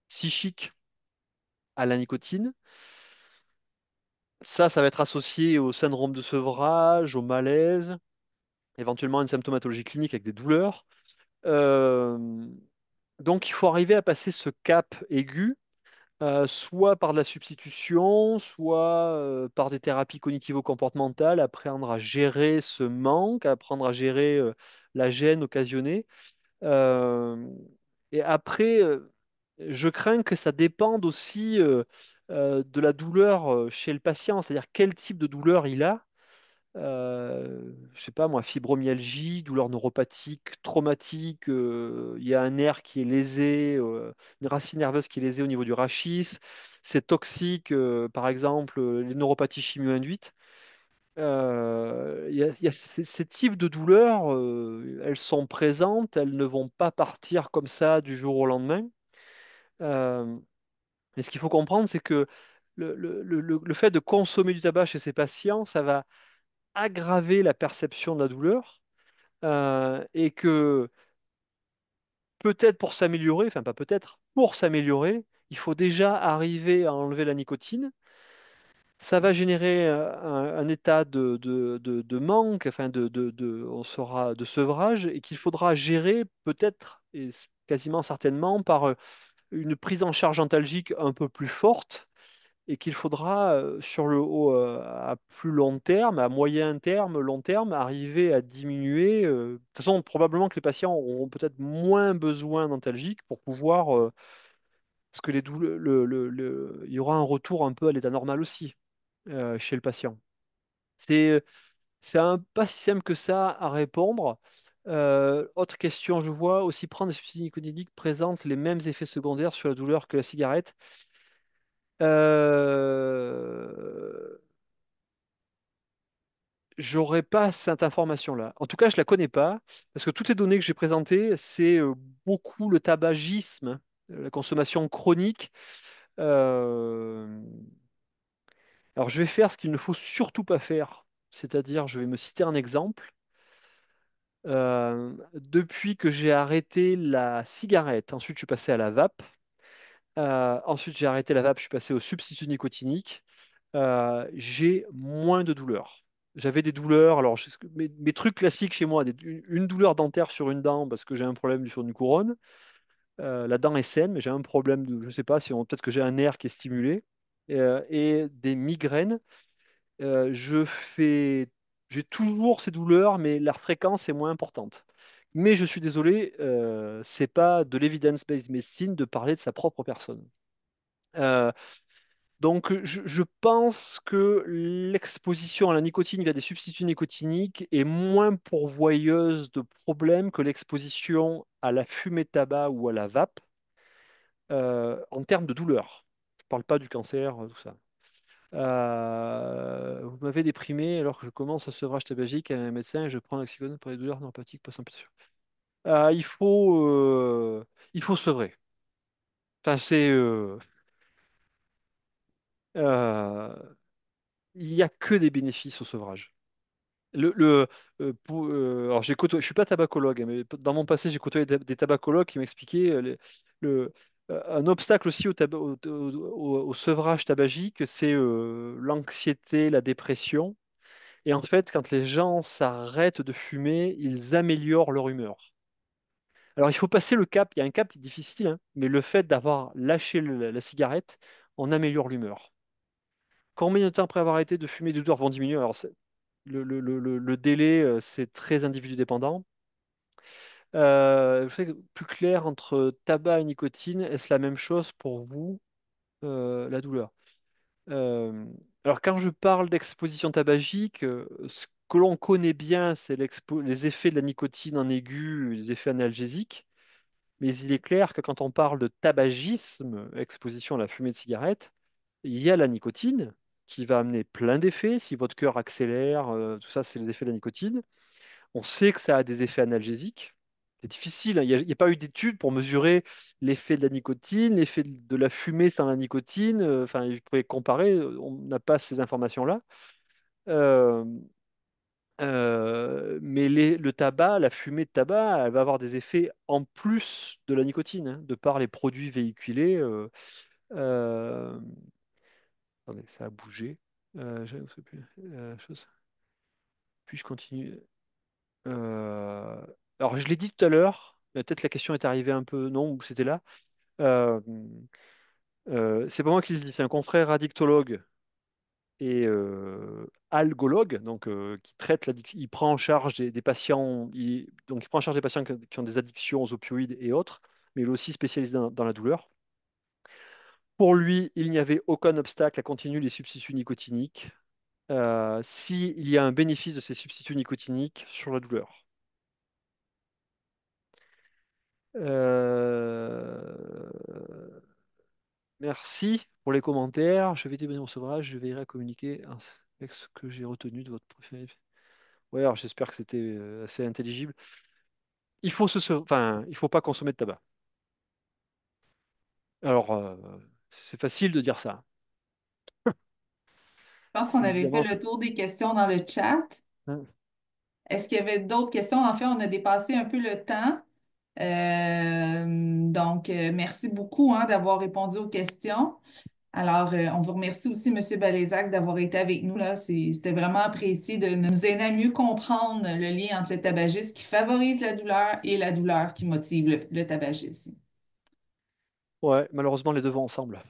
psychique à la nicotine. Ça va être associé au syndrome de sevrage, au malaise, éventuellement une symptomatologie clinique avec des douleurs. Euh, donc, il faut arriver à passer ce cap aigu, soit par de la substitution, soit par des thérapies cognitivo-comportementales, apprendre à gérer ce manque, apprendre à gérer la gêne occasionnée. Euh, et après, je crains que ça dépende aussi de la douleur chez le patient, c'est-à-dire quel type de douleur il a. Je sais pas moi, fibromyalgie, douleur neuropathique, traumatique, il y a un nerf qui est lésé, une racine nerveuse qui est lésée au niveau du rachis, c'est toxique, par exemple, les neuropathies chimio-induites. Il y a ces types de douleurs, elles sont présentes, elles ne vont pas partir comme ça du jour au lendemain. Euh, mais ce qu'il faut comprendre, c'est que le fait de consommer du tabac chez ces patients, ça va aggraver la perception de la douleur et que peut-être pour s'améliorer, enfin pas peut-être, pour s'améliorer, il faut déjà arriver à enlever la nicotine. Ça va générer un état de manque, enfin on sera de sevrage, et qu'il faudra gérer peut-être, et quasiment certainement, par une prise en charge antalgique un peu plus forte, et qu'il faudra, sur le haut, à plus long terme, à moyen terme, long terme, arriver à diminuer. De toute façon, probablement que les patients auront peut-être moins besoin d'antalgiques pour pouvoir, parce que il y aura un retour un peu à l'état normal aussi chez le patient. C'est, pas si simple que ça à répondre. Autre question, je vois aussi prendre des substances nicotiniques présentent les mêmes effets secondaires sur la douleur que la cigarette. Euh, J'aurais pas cette information-là. En tout cas, je la connais pas, parce que toutes les données que j'ai présentées, c'est beaucoup le tabagisme, la consommation chronique. Euh, Alors, je vais faire ce qu'il ne faut surtout pas faire, c'est-à-dire, je vais me citer un exemple. Depuis que j'ai arrêté la cigarette, ensuite je suis passé à la vape. Ensuite, j'ai arrêté la vape, je suis passé au substitut nicotinique. J'ai moins de douleurs. J'avais des douleurs, alors mes trucs classiques chez moi, une douleur dentaire sur une dent parce que j'ai un problème sur une couronne. La dent est saine, mais j'ai un problème de, je sais pas si peut-être que j'ai un nerf qui est stimulé. Et des migraines. Je fais, j'ai toujours ces douleurs, mais la fréquence est moins importante. Mais je suis désolé, c'est pas de l'evidence-based medicine de parler de sa propre personne. Euh, donc, je pense que l'exposition à la nicotine via des substituts nicotiniques est moins pourvoyeuse de problèmes que l'exposition à la fumée de tabac ou à la vape en termes de douleur. Je ne parle pas du cancer, tout ça. Vous m'avez déprimé alors que je commence un sevrage tabagique à un médecin et je prends l'oxycodone pour les douleurs neuropathiques post-amputation. Euh, il faut, euh, il faut sevrer. Enfin, euh, il n'y a que des bénéfices au sevrage. Alors je suis pas tabacologue, hein, mais dans mon passé, j'ai côtoyé des tabacologues qui m'expliquaient le, un obstacle aussi au sevrage tabagique, c'est l'anxiété, la dépression. Et en fait, quand les gens s'arrêtent de fumer, ils améliorent leur humeur. Alors, il faut passer le cap. Il y a un cap qui est difficile, hein, mais le fait d'avoir lâché la cigarette, on améliore l'humeur. Combien de temps après avoir arrêté de fumer, les douleurs vont diminuer? Alors, le délai, c'est très individu dépendant. Je sais que plus clair entre tabac et nicotine, est-ce la même chose pour vous, la douleur? Euh, alors, quand je parle d'exposition tabagique, ce que l'on connaît bien, c'est les effets de la nicotine en aigu, les effets analgésiques. Mais il est clair que quand on parle de tabagisme, exposition à la fumée de cigarette, il y a la nicotine qui va amener plein d'effets. Si votre cœur accélère, tout ça, c'est les effets de la nicotine. On sait que ça a des effets analgésiques. C'est difficile, hein. Il n'y a pas eu d'études pour mesurer l'effet de la nicotine, l'effet de la fumée sans la nicotine. Enfin, il pouvait comparer. On n'a pas ces informations-là. Euh, mais le tabac, la fumée de tabac, elle va avoir des effets en plus de la nicotine, hein, de par les produits véhiculés. Euh, Attendez, ça a bougé. Je sais plus. Puis-je continue? Euh, alors, je l'ai dit tout à l'heure, mais peut-être la question est arrivée un peu. Non, ou c'était là. Euh, c'est pas moi qui le dis, c'est un confrère addictologue et algologue, donc qui traite l'addiction. Il prend en charge des patients, donc il prend en charge des patients qui ont des addictions aux opioïdes et autres, mais il est aussi spécialisé dans la douleur. Pour lui, il n'y avait aucun obstacle à continuer les substituts nicotiniques s'il y a un bénéfice de ces substituts nicotiniques sur la douleur. Euh, Merci pour les commentaires. Je vais débonner mon sevrage. Je veillerai à communiquer avec ce que j'ai retenu de votre préféré. Ouais, alors j'espère que c'était assez intelligible. Enfin, il faut pas consommer de tabac. Alors, c'est facile de dire ça. Je pense qu'on Si avait fait évidemment, le tour des questions dans le chat. hein. Est-ce qu'il y avait d'autres questions? En fait, on a dépassé un peu le temps. Merci beaucoup hein, d'avoir répondu aux questions. Alors, on vous remercie aussi, Monsieur Balézac, d'avoir été avec nous là. C'était vraiment apprécié de nous aider à mieux comprendre le lien entre le tabagisme qui favorise la douleur et la douleur qui motive le tabagisme. Ouais, malheureusement, les deux vont ensemble.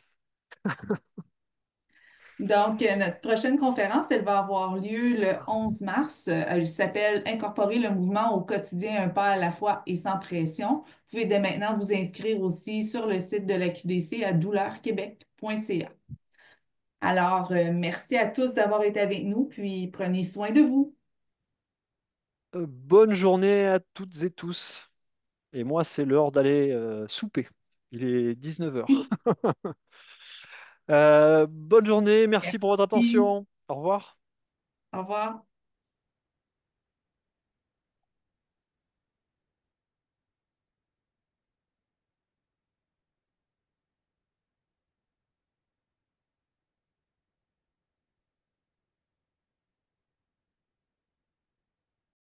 Notre prochaine conférence, elle va avoir lieu le 11 mars. Elle s'appelle Incorporer le mouvement au quotidien, un pas à la fois et sans pression. Vous pouvez dès maintenant vous inscrire aussi sur le site de la QDC à douleurquebec.ca. Alors, merci à tous d'avoir été avec nous, puis prenez soin de vous. Bonne journée à toutes et tous. Et moi, c'est l'heure d'aller souper. Il est 19 heures. Bonne journée, merci pour votre Merci. attention. Au revoir. Au revoir.